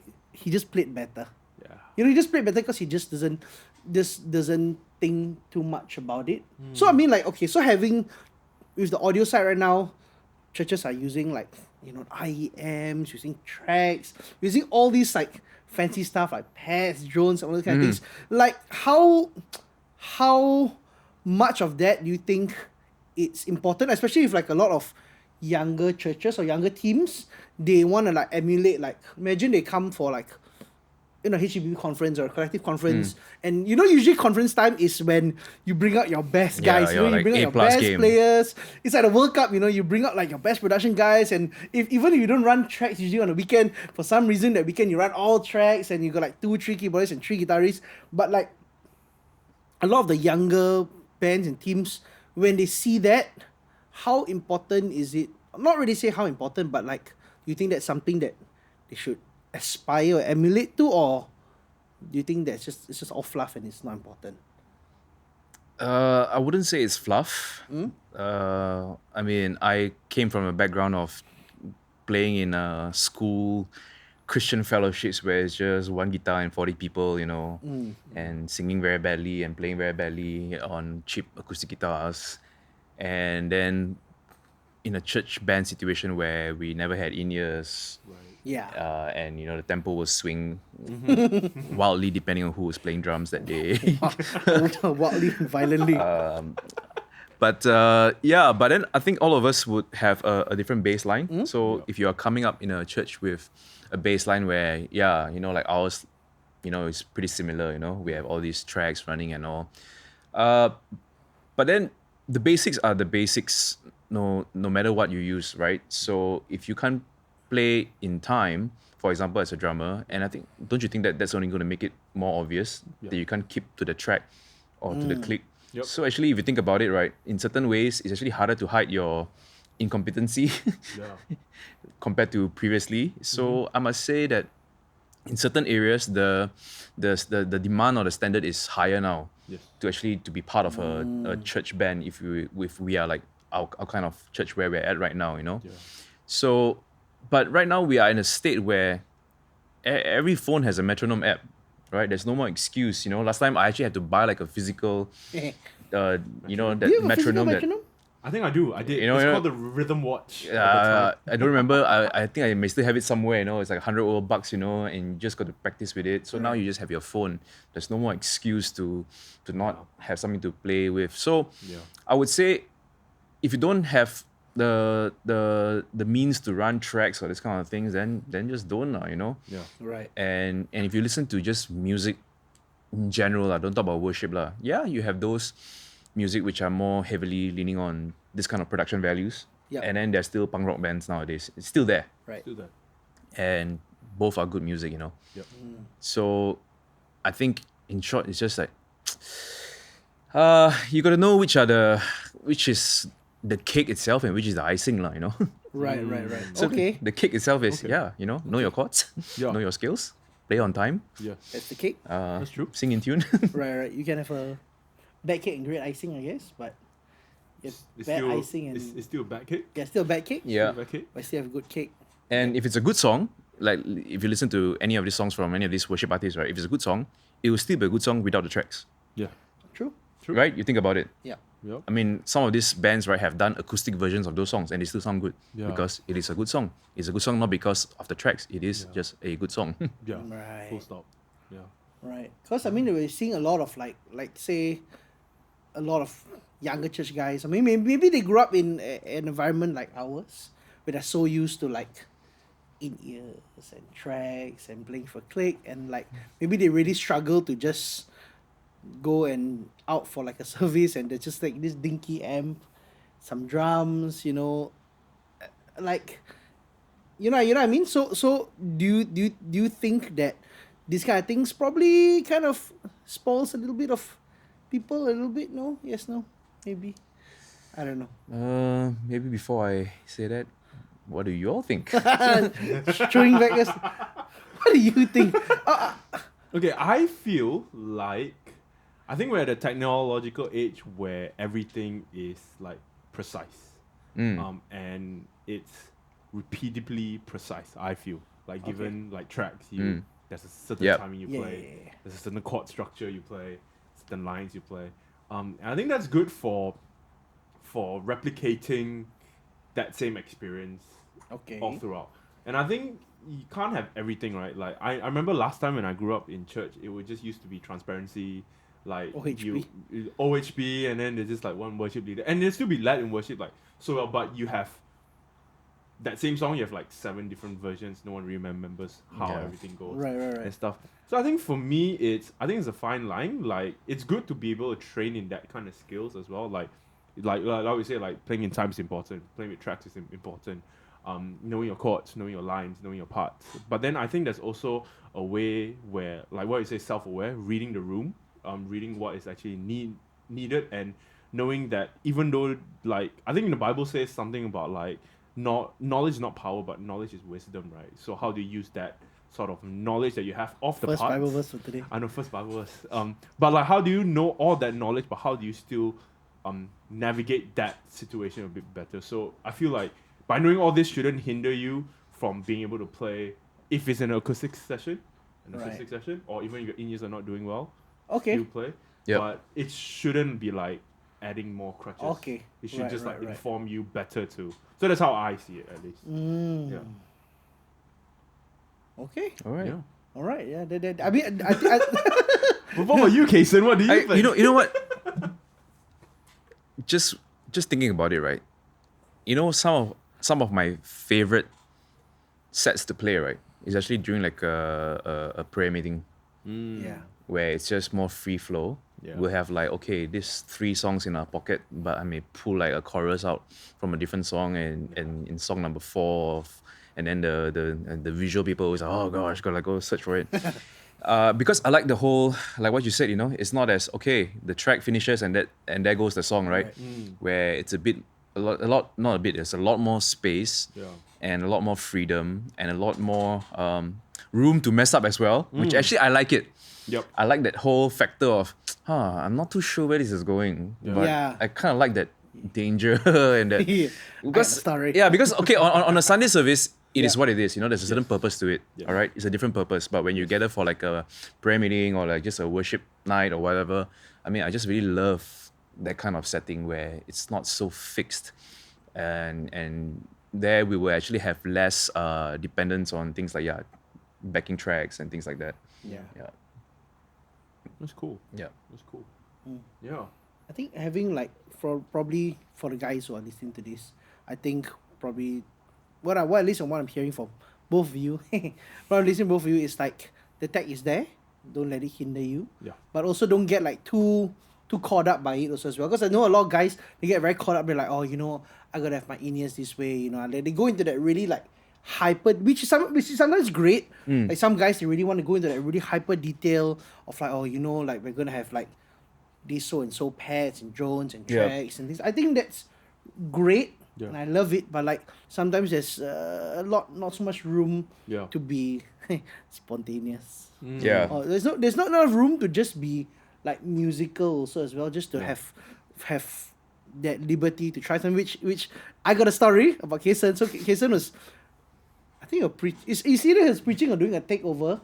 better. Yeah. You know, he just played better because he just doesn't think too much about it. So I mean, like, okay, so having with the audio side right now, churches are using like, you know, IEMs, using tracks, using all these like fancy stuff like pads, drones, all those kind of things. Like how much of that do you think it's important, especially if like a lot of younger churches or younger teams, they want to like emulate, like imagine they come for like, you know, HEB conference or collective conference, and you know, usually conference time is when you bring out your best guys, you know, you like bring out your A-plus best game. players. It's like a World Cup, you know, you bring out like your best production guys, and even if you don't run tracks usually on the weekend, for some reason that weekend you run all tracks and you got like 2-3 keyboardists and 3 guitarists, but like a lot of the younger bands and teams, when they see that, how important is it? Not really say how important, but like, do you think that's something that they should aspire or emulate to, or do you think that's it's just all fluff and it's not important? I wouldn't say it's fluff. I mean, I came from a background of playing in a school Christian fellowships where it's just one guitar and 40 people, you know, and singing very badly and playing very badly on cheap acoustic guitars. And then in a church band situation where we never had in-ears, Yeah. and you know, the tempo will swing wildly depending on who was playing drums that day. Wildly, violently. But but then I think all of us would have a different baseline. So if you are coming up in a church with a baseline where, you know, like ours, you know, is pretty similar, you know, we have all these tracks running and all. But then the basics are the basics, no matter what you use, right? So if you can't play in time, for example, as a drummer, and I think, don't you think that that's only going to make it more obvious that you can't keep to the track or to the click? Yep. So actually, if you think about it, right, in certain ways, it's actually harder to hide your incompetency compared to previously. So I must say that in certain areas, the demand or the standard is higher now to be part of a church band if we are like our kind of church where we're at right now, you know. So, but right now we are in a state where every phone has a metronome app, right? There's no more excuse, you know. Last time I actually had to buy like a physical, you know, that Do you have a physical metronome. metronome? I think I do. I did. You know, it's you know- called the rhythm watch. I don't remember. I think I may still have it somewhere. You know, it's like $100, you know, and you just got to practice with it. So now you just have your phone. There's no more excuse to not have something to play with. So I would say, if you don't have the means to run tracks or this kind of things, then just don't, you know. Yeah. Right. And if you listen to just music in general, don't talk about worship, yeah, you have those music which are more heavily leaning on this kind of production values. Yep. And then there's still punk rock bands nowadays. It's still there. Right. Do that. And both are good music, you know. Yep. So I think in short it's just like you gotta know which is the cake itself and which is the icing, you know. Right. So Okay. the cake itself is Okay. you know, know your chords, Yeah. know your skills, play on time, Yeah. That's the cake. That's true. sing in tune. Right. You can have a bad cake and great icing, I guess, but you have It's bad still, icing and it's still a bad cake. yeah, still bad cake. Yeah. Still a bad cake. But still have good cake. And if it's a good song, like if you listen to any of these songs from any of these worship artists, right? If it's a good song, it will still be a good song without the tracks, Yeah. True. True. right? You think about it. Yeah. Yep. I mean, some of these bands, right, have done acoustic versions of those songs and they still sound good Yeah. because it is a good song. It's a good song not because of the tracks. It is just a good song. Yeah. Right. Full stop. Yeah. Right. Because I mean, we're seeing a lot of like say, a lot of younger church guys. I mean, maybe they grew up in an environment like ours, where they're so used to like in-ears and tracks and playing for click, and like maybe they really struggle to just go and out for like a service and they're just like this dinky amp, some drums, you know, like you know what I mean. So do you think that these kind of things probably kind of spoils a little bit of people a little bit? No, yes, no, maybe, I don't know. Maybe before I say that, what do you all think? Throwing back us. What do you think? Okay, I feel like I think we're at a technological age where everything is like precise, and it's repeatedly precise. I feel like given like tracks, there's a certain Yep. timing you Yeah, play, yeah. there's a certain chord structure you play, certain lines you play, and I think that's good for replicating that same experience Okay. all throughout. And I think you can't have everything, right? Like I remember last time when I grew up in church, it would just used to be transparency, like OHB, and then there's just like one worship leader, and there'll still be led in worship, like so well, but you have that same song, you have like 7 different versions. No one really remembers how Yeah. everything goes, Right. and stuff. So I think for me, it's a fine line. Like it's good to be able to train in that kind of skills as well. Like we say, like playing in time is important. Playing with tracks is important. Knowing your chords, knowing your lines, knowing your parts. But then I think there's also a way where, like what you say, self-aware, reading the room, reading what is actually needed, and knowing that even though, like, I think in the Bible says something about like, knowledge is not power, but knowledge is wisdom, right? So how do you use that sort of knowledge that you have of the First parts? Bible verse for today. I know, first Bible verse. But like, how do you know all that knowledge, but how do you still navigate that situation a bit better? So I feel like by knowing all this shouldn't hinder you from being able to play if it's an acoustic session, or even your in-ears are not doing well, Okay. still play. Yep. But it shouldn't be like adding more crutches. Okay. It should Right, just like right. inform you better too. So that's how I see it, at least. Yeah. Okay. All right. Yeah. All right. Yeah. I mean, But what about you, Kaysen? What do you think? You know what? Just thinking about it, right? You know, some of my favorite sets to play, right, is actually during like a prayer meeting yeah. where it's just more free flow. Yeah. We'll have like, okay, these 3 songs in our pocket, but I may pull like a chorus out from a different song, and in song number 4 and then the visual people always like, oh gosh, gotta go search for it. Because I like the whole, like what you said, you know, it's not as okay, the track finishes and there goes the song, right? Where it's a lot, not a bit, there's a lot more space, Yeah. and a lot more freedom, and a lot more room to mess up as well, which actually I like it. Yep. I like that whole factor of, I'm not too sure where this is going, but Yeah. I kind of like that danger and that. Yeah. Because, Story. yeah, because, okay, on a Sunday service, it is Yeah. what it is. You know, there's a certain purpose to it, Yes. all right? It's a different purpose. But when you gather for like a prayer meeting or like just a worship night or whatever, I mean, I just really love that kind of setting where it's not so fixed. And there we will actually have less dependence on things like, backing tracks and things like that. Yeah. Yeah. That's cool. Yeah. That's cool. Yeah. I think having like probably for the guys who are listening to this, I think probably what at least what I'm hearing from both of you, what I'm listening to both of you is like the tech is there, don't let it hinder you. Yeah. But also don't get like too caught up by it also as well. Because I know a lot of guys, they get very caught up. They're like, oh, I gotta have my in-ears this way. And they go into that really like hyper, which is sometimes great. Like some guys, they really want to go into that really hyper detail of like, oh, like we're gonna have like these so and so pads and drones and tracks and things. I think that's great. Yeah. And I love it, but like sometimes there's not so much room to be spontaneous. Yeah. Or there's not enough room to just be like musical also as well, just to have that liberty to try something. Which I got a story about Kysern. So Kysern was, I think it's either he was preaching or doing a takeover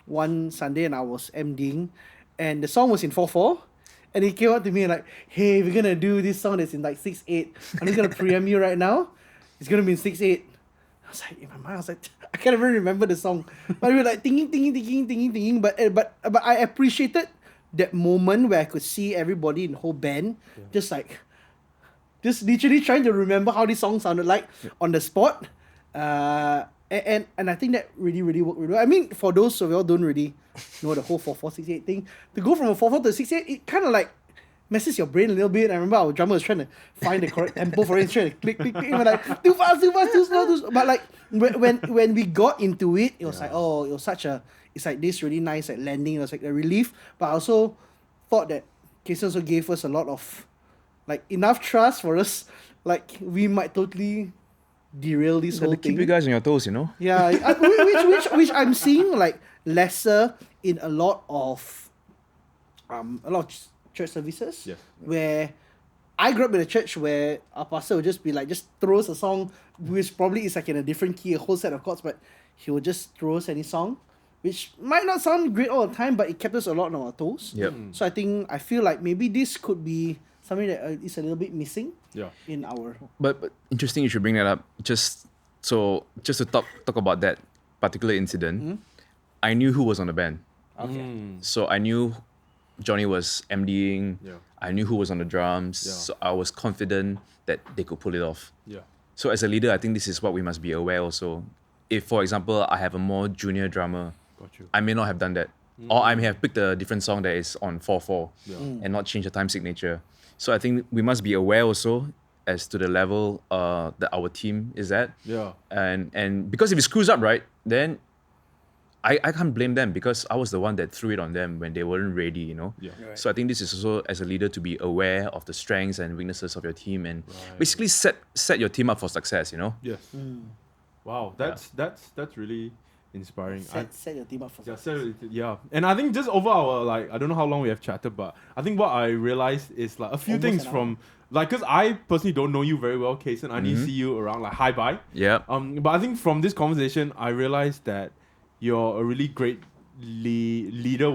one Sunday, and I was MDing, and the song was in 4/4. And he came up to me like, hey, we're gonna do this song that's in like 6/8. I'm just gonna preempt you right now. It's gonna be in 6/8. I was like, in my mind, I was like, I can't even remember the song. But we were like thinking. But I appreciated that moment where I could see everybody in the whole band just literally trying to remember how this song sounded like on the spot. And I think that really, really worked really well. I mean, for those of y'all don't really know the whole 4/4 6/8 thing, to go from a 4/4 to 6/8, it kind of like messes your brain a little bit. I remember our drummer was trying to find the correct tempo for it, trying to click, and we're like, too fast, too slow. But like when we got into it, it was like, oh, it's like this really nice like landing. It was like a relief. But I also thought that Kysern also gave us a lot of like enough trust for us, like we might totally derail this whole Keep thing. you guys on your toes, Yeah, which I'm seeing like lesser in a lot of church services. Yes. Where I grew up in a church where our pastor would just be like, just throws a song, which probably is like in a different key, a whole set of chords, but he would just throw us any song, which might not sound great all the time, but it kept us a lot on our toes. Yep. So I feel like maybe this could be something that is a little bit missing in our... But interesting you should bring that up. Just to talk about that particular incident, I knew who was on the band. Okay. So I knew Johnny was MDing. Yeah. I knew who was on the drums. Yeah. So I was confident that they could pull it off. Yeah. So as a leader, I think this is what we must be aware also. If, for example, I have a more junior drummer, Got you. I may not have done that. Or I may have picked a different song that is on 4/4 and not change the time signature. So I think we must be aware also as to the level that our team is at. Yeah. And because if it screws up, right, then I can't blame them because I was the one that threw it on them when they weren't ready, Yeah. Right. So I think this is also as a leader to be aware of the strengths and weaknesses of your team and basically set your team up for success, Yes. Wow, that's really inspiring. Set your team up for Yeah, success. and I think just over our I don't know how long we have chatted, but I think what I realized is like a few Almost things an hour. from because I personally don't know you very well, Kysern. I only see you around like hi bye. Yeah. But I think from this conversation, I realized that you're a really great leader.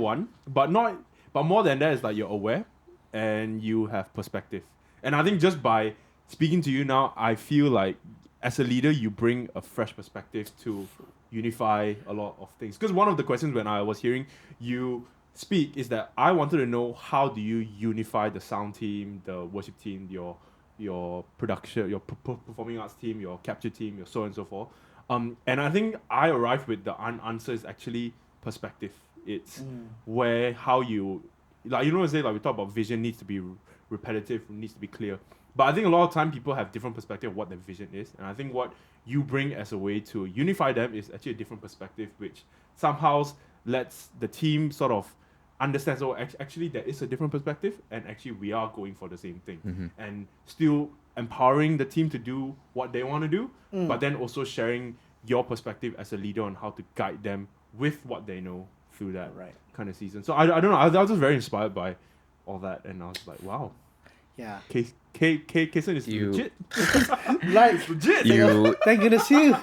But more than that is like you're aware and you have perspective. And I think just by speaking to you now, I feel like as a leader, you bring a fresh perspective to unify a lot of things. Because one of the questions when I was hearing you speak is that I wanted to know how do you unify the sound team, the worship team, your production, your performing arts team, your capture team, your so on and so forth. And I think I arrived with the answer is actually perspective. It's how you say we talk about vision needs to be repetitive, needs to be clear. But I think a lot of time people have different perspective of what their vision is, and I think what you bring as a way to unify them is actually a different perspective, which somehow lets the team sort of understand. So actually, there is a different perspective, and actually we are going for the same thing, and still empowering the team to do what they want to do, but then also sharing your perspective as a leader on how to guide them with what they know through that kind of season. So I don't know. I was just very inspired by all that, and I was like, wow. Yeah. Kysern is legit. Like, You thank goodness you.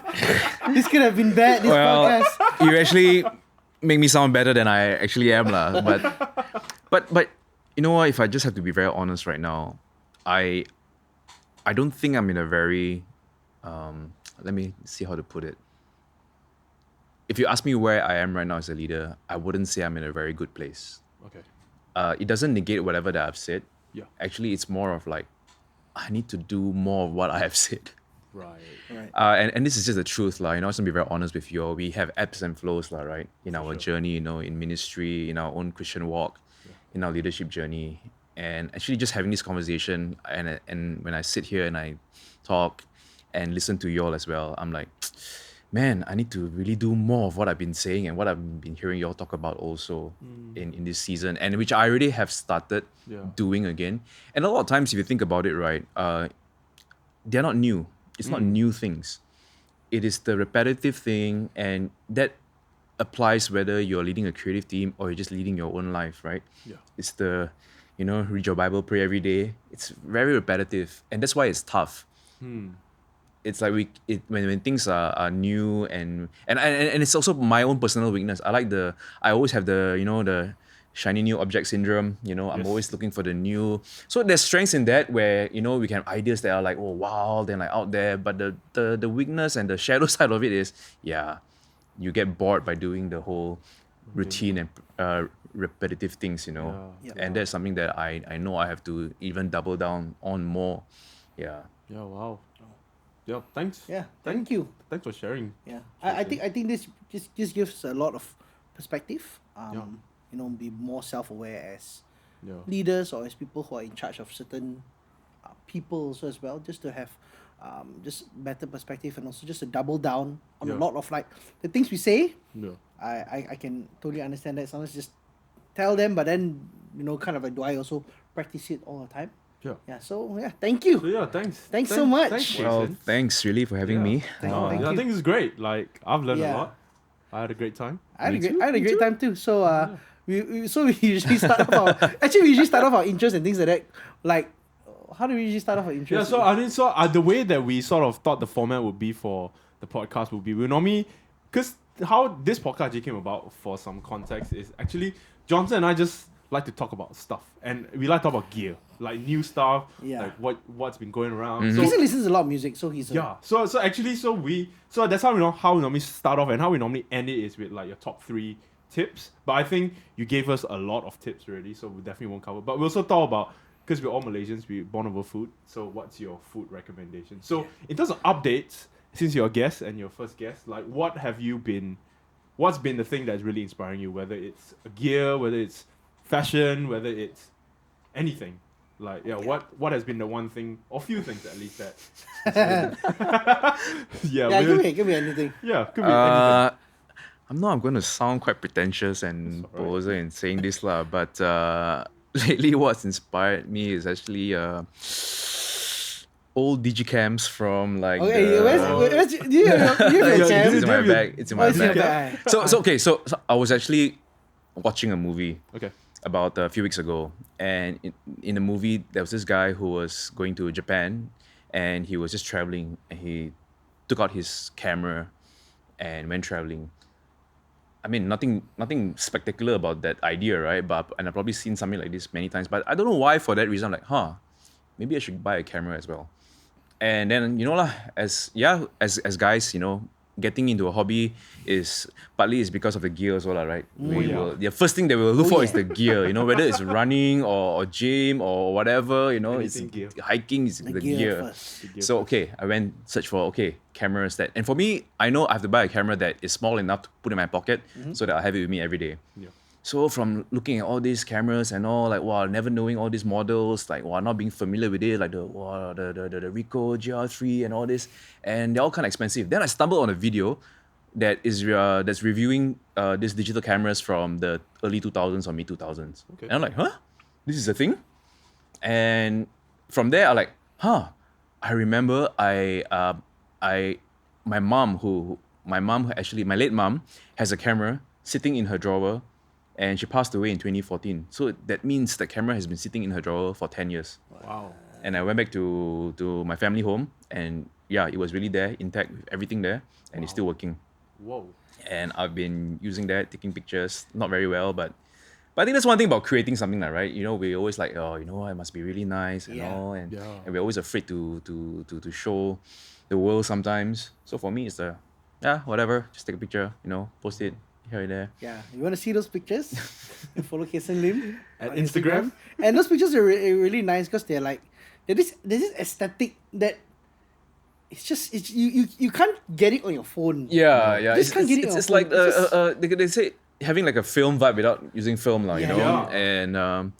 This could have been bad, this podcast. you actually make me sound better than I actually am, lah. But you know what? If I just have to be very honest right now, I don't think I'm in a very let me see how to put it. If you ask me where I am right now as a leader, I wouldn't say I'm in a very good place. Okay. It doesn't negate whatever that I've said. Yeah. Actually, it's more of like I need to do more of what I have said. Right. Right. And this is just the truth, lah. You know, I just want to be very honest with you. We have ebbs and flows, lah, right? In our journey, you know, in ministry, in our own Christian walk, in our leadership journey, and actually just having this conversation, and when I sit here and I talk and listen to you all as well, I'm like, man, I need to really do more of what I've been saying and what I've been hearing you all talk about also in this season, and which I already have started doing again. And a lot of times, if you think about it, right, they're not new. It's not new things. It is the repetitive thing, and that applies whether you're leading a creative team or you're just leading your own life, right? Yeah. It's the, you know, read your Bible, pray every day. It's very repetitive, and that's why it's tough. It's like when things are new and it's also my own personal weakness. I always have the, you know, the shiny new object syndrome. You know, I'm always looking for the new. So there's strengths in that where, you know, we can have ideas that are like, oh wow, they're like out there. But the weakness and the shadow side of it is, you get bored by doing the whole routine and repetitive things, you know. And that's something that I know I have to even double down on more. Yeah. Yeah. Wow. Yeah. Thanks. Yeah. Thank you. Thanks for sharing. Yeah. I think this just gives a lot of perspective. You know, be more self-aware as leaders or as people who are in charge of certain people also as well, just to have just better perspective, and also just to double down on a lot of like the things we say. I can totally understand that. Sometimes just tell them, but then, you know, kind of like, do I also practice it all the time? Yeah. So thank you. So thanks so much. Thanks, Well, Kysern. thanks really for having me. Thank I you. think it's great. Like, I've learned a lot. I had a great time. I had a great time too. So we usually start off our intros and things like that. Like, how do we usually start off our intros? Yeah, so I mean, the way that we sort of thought the format would be for the podcast would be, we normally, because how this podcast actually came about, for some context, is actually Johnson and I just like to talk about stuff, and we like to talk about gear, like new stuff, like what's been going around. So Kysern listens to a lot of music, so he's so that's how we normally start off, and how we normally end it is with like your top 3 tips. But I think you gave us a lot of tips already, so we definitely won't cover. But we also talk about, because we're all Malaysians, we're born over food. So what's your food recommendation? So in terms of updates, since you're a guest and your first guest, like what's been the thing that's really inspiring you? Whether it's a gear, whether it's fashion, whether it's anything. Like what has been the one thing, or few things at least, that could be anything. Yeah, could be anything. I'm going to sound quite pretentious and poser in saying this lah, but lately what's inspired me is actually old digicams from like. Okay, you have a cam? It's in my bag. It's in my bag. So I was actually watching a movie. Okay. About a few weeks ago, and in the movie there was this guy who was going to Japan, and he was just traveling, and he took out his camera and went traveling. I mean, nothing spectacular about that idea, right? And I've probably seen something like this many times, but I don't know why. For that reason, I'm like, maybe I should buy a camera as well. And then, you know lah, as guys, you know, getting into a hobby is partly because of the gear as well, right? The first thing that we will look for is the gear, you know, whether it's running or gym or whatever, you know, it's gear. Hiking is the gear. So I went search for cameras that, and for me, I know I have to buy a camera that is small enough to put in my pocket so that I have it with me every day. So from looking at all these cameras and all, like never knowing all these models, like not being familiar with it, like the Ricoh GR3 and all this, and they're all kind of expensive. Then I stumbled on a video that is that's reviewing these digital cameras from the early 2000s or mid 2000s. Okay. And I'm like, this is a thing. And from there, I'm like, I remember my late mom has a camera sitting in her drawer. And she passed away in 2014. So that means the camera has been sitting in her drawer for 10 years. Wow. And I went back to my family home, and it was really there, intact, with everything there, and it's still working. Whoa. And I've been using that, taking pictures, not very well, but I think that's one thing about creating something like, right? You know, we always like, it must be really nice and all, and we're always afraid to show the world sometimes. So for me, it's whatever, just take a picture, you know, post it. Here and there. Yeah, you want to see those pictures? Follow Kysern Lim at Instagram. And those pictures are really nice because they're like, there's this aesthetic that you can't get it on your phone. Yeah. Just can't get it on It's your like phone. they say having like a film vibe without using film, you know. Yeah. And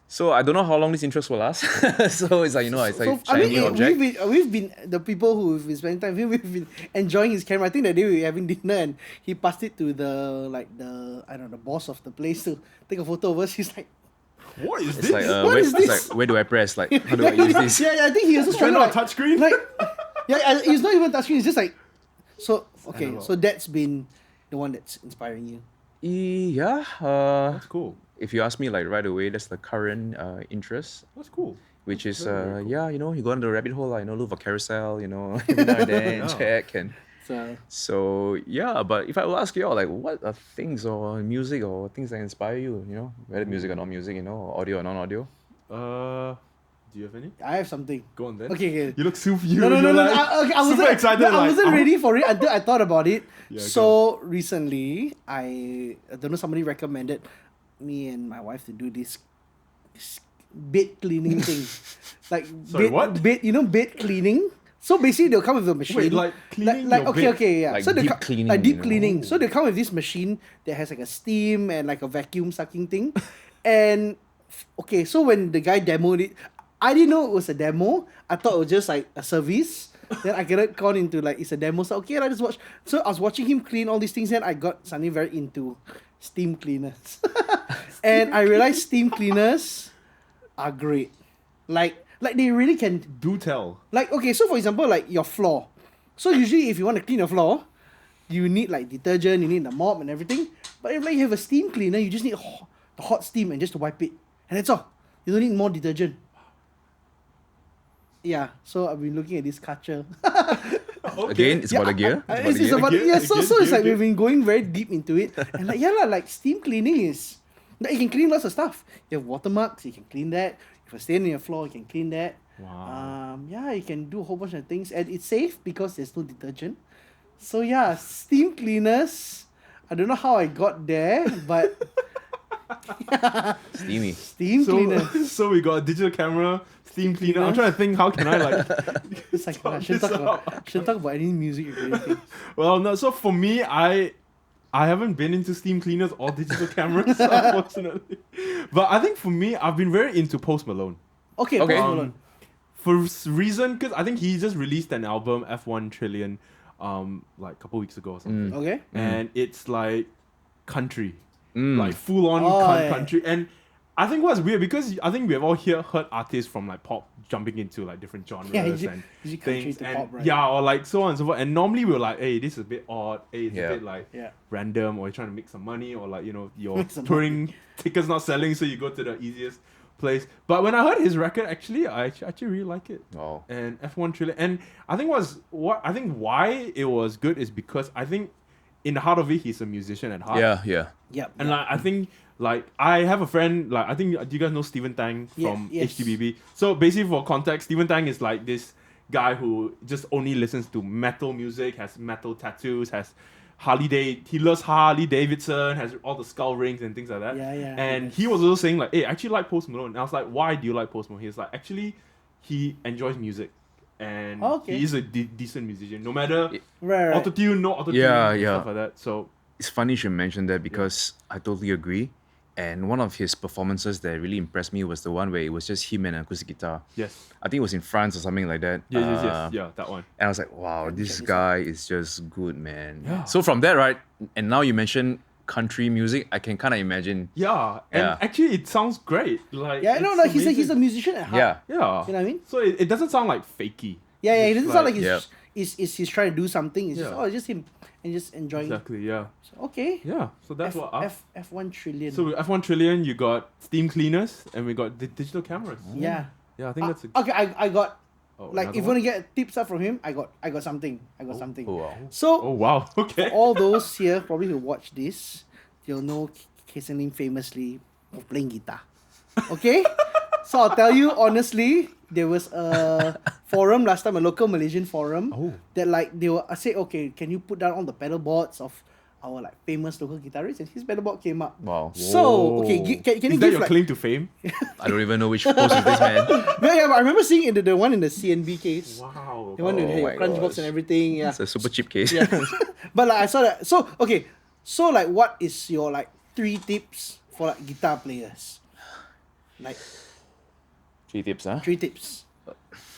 so I don't know how long this interest will last. So it's like it's like shiny object. We've been the people who've been spending time with him, we've been enjoying his camera. I think that day we were having dinner and he passed it to the boss of the place to take a photo of us. He's like, What is It's this? like What is this? It's like where do I press? Like how do I use this? yeah, I think he also Trying struggled not touchscreen? Like, it's not even touchscreen. It's just like, so okay. Analog. So that's been the one that's inspiring you. Yeah. That's cool. If you ask me like right away, that's the current interest, That's cool. which is very cool. you go into the rabbit hole, look for carousel, every now and then Yeah. check and. So So yeah, but if I will ask you all, like, what are things or music or things that inspire you? Whether music or not music, or audio or non-audio. Do you have any? I have something. Go on then. Okay. You look super. No. Like, I wasn't super excited. I wasn't like, ready for it until I thought about it. Yeah, so recently, I don't know, somebody recommended me and my wife to do this bed cleaning thing, like Sorry, bed, what? bed cleaning. So basically, they'll come with a machine. Wait, like cleaning your okay, bed? okay, yeah. Like so they deep cleaning, like deep you know? cleaning. So they come with this machine that has like a steam and like a vacuum sucking thing, and okay. So when the guy demoed it, I didn't know it was a demo. I thought it was just like a service. Then I get gone into like it's a demo. So okay, I just watch. So I was watching him clean all these things, and I got suddenly very into steam cleaners, and I realized steam cleaners are great. Like they really can. Do tell. Like, okay, so for example, like your floor. So usually if you want to clean your floor, you need like detergent, you need the mop and everything. But if like you have a steam cleaner, you just need the hot steam and just to wipe it. And that's all. You don't need more detergent. Yeah, so I've been looking at this Kysern. Again, it's about the gear. It's It's about the yeah, gear. so Again, it's like gear. we've been going very deep into it. And like, like steam cleaning is, like, you can clean lots of stuff. You have watermarks, you can clean that. If a stain on your floor, you can clean that. Wow. Yeah, you can do a whole bunch of things, and it's safe because there's no detergent. So yeah, steam cleaners. I don't know how I got there, but Steamy. steam So, cleaners. so we got a digital camera, steam cleaner. I'm trying to think, how can I like? It's like I Talk shouldn't this talk about any music or anything. Well, no. So for me, I haven't been into steam cleaners or digital cameras, unfortunately. But I think for me, I've been very into Post Malone. Okay, Okay. Post Malone. For reason, because I think he just released an album, F1 Trillion, like a couple weeks ago or something. Okay. And it's like country, Mm. like full on Oh, yeah. country. And I think what's weird, because I think we have all heard artists from like pop jumping into like different genres Yeah, and usually country things, to and pop, right? yeah, or like so on and so forth. And normally we're like, hey, this is a bit odd. Hey, it's Yeah. a bit like Yeah. random, or you're trying to make some money, or like your Make some touring tickets not selling, so you go to the easiest place. But when I heard his record, actually, I actually really like it. Wow. And F1 Trillion, and I think why it was good is because I think in the heart of it, he's a musician at heart. Yeah. Yep. And like I think like I have a friend, like I think, do you guys know Stephen Tang from yes. HTBB? So basically, for context, Stephen Tang is like this guy who just only listens to metal music, has metal tattoos, has he loves Harley Davidson, has all the skull rings and things like that. Yeah, yeah. And he was also saying like, hey, I actually like Post Malone. And I was like, why do you like Post Malone? He was like, actually, he enjoys music. And Okay. he is a decent musician, no matter Right. autotune, no autotune, Yeah, and yeah. stuff like that. So It's funny you should mention that because I totally agree. And one of his performances that really impressed me was the one where it was just him and an acoustic guitar. yes, I think it was in France or something like that. yes, yeah, that one. And I was like, wow, this check this guy is just good, man. Yeah. So from that, right, and now you mentioned country music, I can kind of imagine. Yeah, and Yeah. actually it sounds great. Like Yeah, no, it's he's a amazing. musician at heart. Yeah. Yeah, You know what I mean? So it doesn't sound like fakey. Yeah, it It's doesn't sound like Yeah. he's trying to do something. It's just Yeah. it's just him and just enjoying. Exactly. Yeah. So, okay. Yeah. So that's what. F1 Trillion. So with F1 Trillion, you got steam cleaners, and we got digital cameras. yeah. Yeah, I think that's a. Okay, I got Oh, like another if you one? want to get tips up from him, I got something. I got something. Oh, wow. So Oh wow. Okay. all those here probably who watch this, they'll know Kysern Lim famously of playing guitar. Okay? So I'll tell you honestly, there was a forum last time, a local Malaysian forum, Oh. that like I said, okay, can you put down all the pedal boards of our like famous local guitarist, and his pedalboard came up. Wow. So okay, Whoa. can you Is that give your like claim to fame? I don't even know which post is this, man. yeah, but I remember seeing it, the one in the CNB case. Wow. The one with Oh your my crunch box gosh. and everything. Yeah. It's a super cheap case. Yeah. But like I saw that. So okay. So like what is your like 3 tips for like guitar players? Like 3 tips, huh? 3 tips.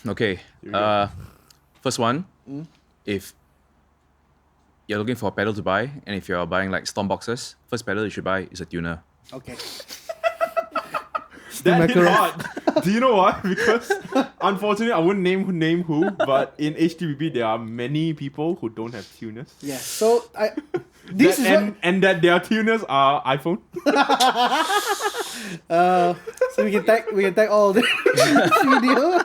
Okay. Here we go. First one, if you're looking for a pedal to buy, and if you're buying like Storm boxes, first pedal you should buy is a tuner. Okay. That hit macaron. hard. Do you know why? Because unfortunately, I wouldn't name who, but in HTBB there are many people who don't have tuners. Yeah. So this is what And that their tuners are iPhone. so we can tag all the video.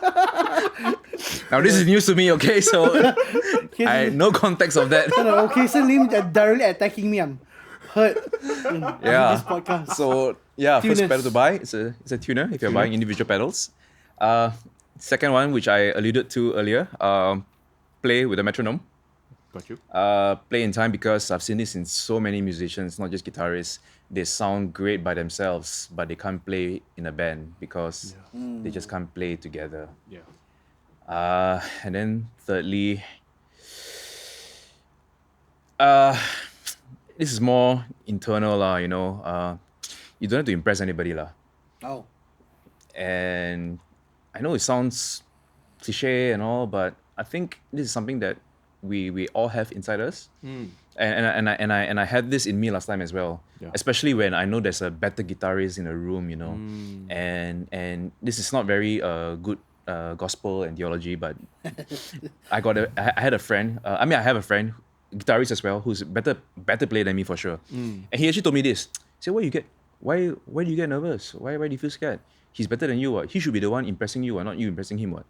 Now this is news to me, okay? So I had no context of that. Okay, so Lim directly attacking me. I'm hurt. In Yeah. This podcast. So yeah, first Tuners. pedal to buy it's a tuner if you're buying individual pedals. Second one, which I alluded to earlier, play with a metronome. Got you. Play in time, because I've seen this in so many musicians, not just guitarists. They sound great by themselves, but they can't play in a band because they just can't play together. Yeah. And then thirdly, this is more internal, you know. You don't have to impress anybody, lah. Oh. And I know it sounds cliche and all, but I think this is something that we all have inside us. And I had this in me last time as well. Yeah. Especially when I know there's a better guitarist in a room, you know. And this is not very good gospel and theology, but I had a friend. I have a friend, guitarist as well, who's better player than me for sure. And he actually told me this. He said, why do you get nervous? Why do you feel scared? He's better than you, what? He should be the one impressing you, not you impressing him, what?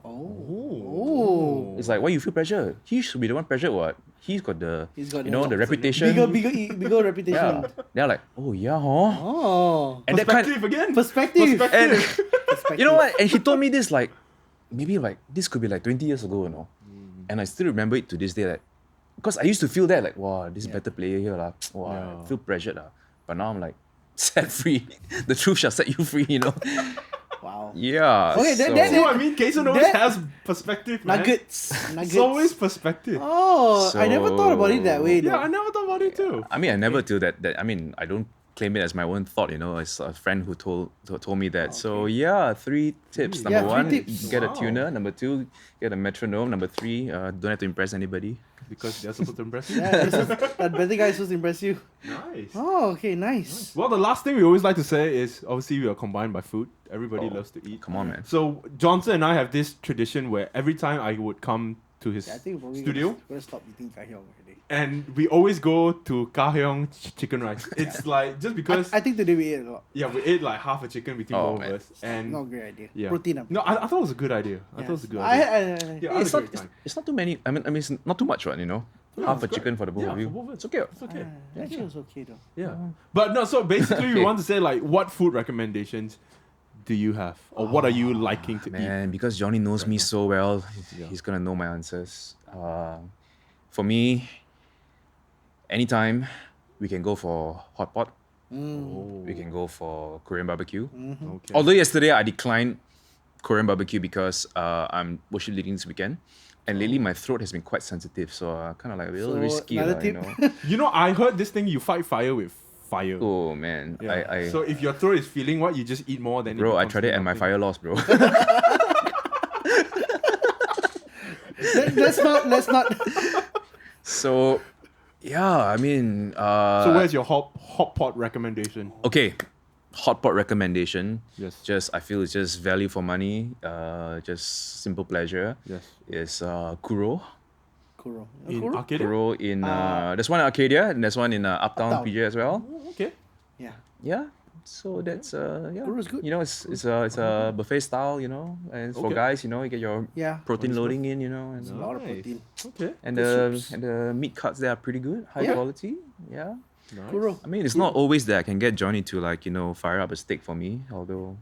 Oh. It's like, why you feel pressure? He should be the one pressured, what? He's got the the reputation. bigger reputation. Yeah. They're like, oh yeah, huh? Oh. And Perspective again. Perspective. And Perspective. you know what? And he told me this like, maybe like this could be like 20 years ago, you know. And I still remember it to this day, like, because I used to feel that like, wow, this better player here, like, wow, Yeah. I feel pressured, But now I'm like, set free. The truth shall set you free, you know. Wow. Yeah. Okay, so, that- You know what I mean? Kysern always That- has perspective, man. Nuggets. It's always perspective. Oh, I never thought about it that way. Yeah, Though. I never thought about it too. I mean, I never do that. I mean, I don't claim it as my own thought, you know. It's a friend who told me that. So yeah, 3 tips. Number Yeah, 3 1, tips. get a Wow. tuner. Number 2, get a metronome. Number 3, don't have to impress anybody. Because they're supposed to impress you. Yeah, that better guy is supposed to impress you. Nice. Oh, okay, nice. Well, the last thing we always like to say is obviously we are combined by food. Everybody loves to eat. Come on, man. So Johnson and I have this tradition where every time I would come to his Yeah, I think we're probably studio, gonna stop eating kahyong already. and we always go to Kahyong chicken rice. It's like just because I think today we ate a lot. yeah, we ate like half a chicken between Oh, both man. of us, and Not a great idea. yeah, Protein. No, I thought it was a good idea. I thought it was a good I, idea. Yeah, I had It's a not, great time. it's not too many. I mean, it's not too much, right? You know, Yeah, half a it's chicken great. for the both Yeah, of you. for both of us. It's okay. It's okay. Actually, it was okay though. Yeah. But no, so basically we want to say like what food recommendations do you have? Or what are you liking to eat? Man, because Johnny knows me so well, he's gonna know my answers. For me, anytime we can go for hot pot. Oh, We can go for Korean barbecue. okay. Although yesterday I declined Korean barbecue because I'm worship leading this weekend. And lately my throat has been quite sensitive, so kind of like a little So, risky, another you tip. know. You know, I heard this thing you fight fire with fire. Oh man, Yeah. So if your throat is feeling what, you just eat more than bro, I tried it and my fire lost, bro. Let's not. So yeah, I mean, So where's your hot pot recommendation? okay, hot pot recommendation. Yes. Just I feel it's just value for money. Just simple pleasure. Yes. Is Kuro. Kuro. In Kuro? Arcadia? Kuro in there's one in Arcadia and there's one in Uptown Uptown. PJ as well. Oh, okay. Yeah. Yeah. So that's yeah. Kuro's good. You know, it's a buffet style. You know, and it's for Okay. guys. You know, you get your Yeah. protein loading in. You know, and A lot of Nice. protein. Okay. and Good the soups. and the meat cuts there are pretty good, high Yeah. quality. Yeah. Nice. Kuro. I mean, it's not always that I can get Johnny to like fire up a steak for me. Although,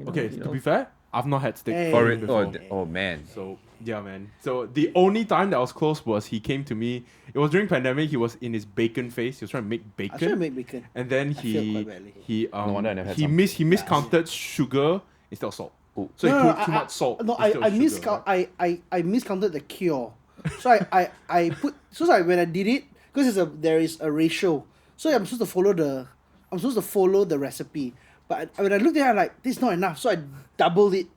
Okay, you to know, be fair, I've not had steak Hey. For it. before. Oh man. So yeah, man. So the only time that I was close was he came to me. It was during pandemic. He was in his bacon phase. He was trying to make I bacon. try to make bacon. And then I failed quite badly. No wonder I never had he some. he miscounted sugar instead of salt. Ooh. So he put too much salt. No, instead I of sugar, right? I miscounted the cure. So I put when I did it, because there is a ratio. So I'm supposed to follow the recipe. But when I looked at it, I'm like, this is not enough. So I doubled it.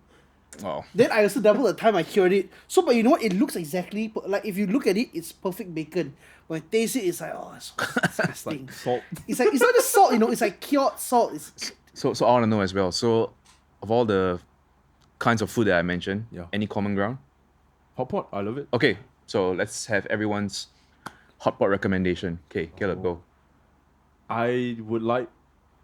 Oh. Then I also doubled the time I cured it. So, but you know what? It looks exactly like if you look at it, it's perfect bacon. When I taste it, it's like, oh, it's so disgusting. Like salt. It's not just salt, it's like cured salt. So I want to know as well. So, of all the kinds of food that I mentioned, Yeah. any common ground? Hot pot, I love it. Okay, so let's have everyone's hot pot recommendation. Okay, Caleb, go. I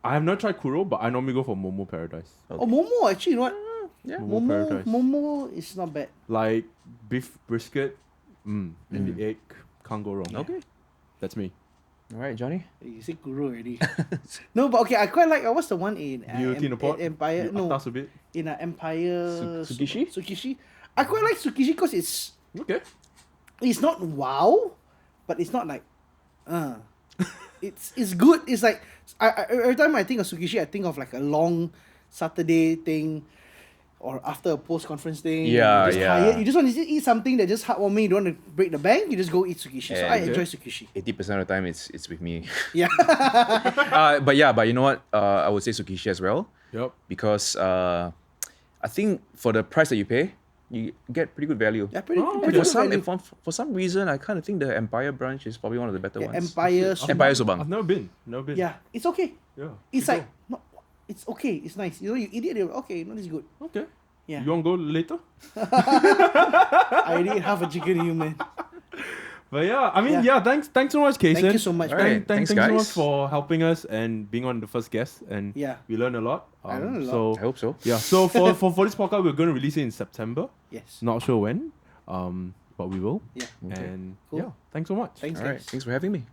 have not tried Kuro, but I normally go for Momo Paradise. Okay. Oh, Momo, actually, you know what? Yeah. Momo Paradise. Momo is not bad. Like beef brisket, and the egg, can't go wrong. Okay. That's me. All right, Johnny. You say Kuro already. No, but okay, I quite like, what's the one in Beauty in a pot. Empire? You No, atas a bit. in Empire. Tsukishi? Tsukishi. I quite like Tsukishi because Okay. it's not wow, but it's not like, it's good. It's like I every time I think of Tsukishi, I think of like a long Saturday thing, or after a post conference thing. Yeah, you're just yeah. tired. You just want to eat something that just heartwarming. You don't want to break the bank. You just go eat Tsukishi. So Yeah, I okay. enjoy Tsukishi. 80% of the time, it's with me. Yeah. But you know what? I would say Tsukishi as well, Yep. because I think for the price that you pay, you get pretty good value. Yeah, pretty Oh, pretty For good value. for some reason, I kind of think the Empire branch is probably one of the better The ones. Empire. Empire Sobang. I've never been. Yeah, it's okay. Yeah. It's Should like no, it's okay. It's nice. You eat it. You're okay. No, it's good. go. Okay. Yeah. You want to go later? I already ate half a chicken human. But yeah, I mean, Yeah. thanks so much, Kaysen. Thank you so much. All man. right. Thanks, Thanks so much guys. for helping us and being on the first guest. And Yeah. we learned a lot. I learned a lot. So I hope so. yeah, so for this podcast, we're going to release it in September. Yes. Not sure when, but we will. Yeah. And Cool. yeah, thanks so much. Thanks, All right. guys. Thanks for having me.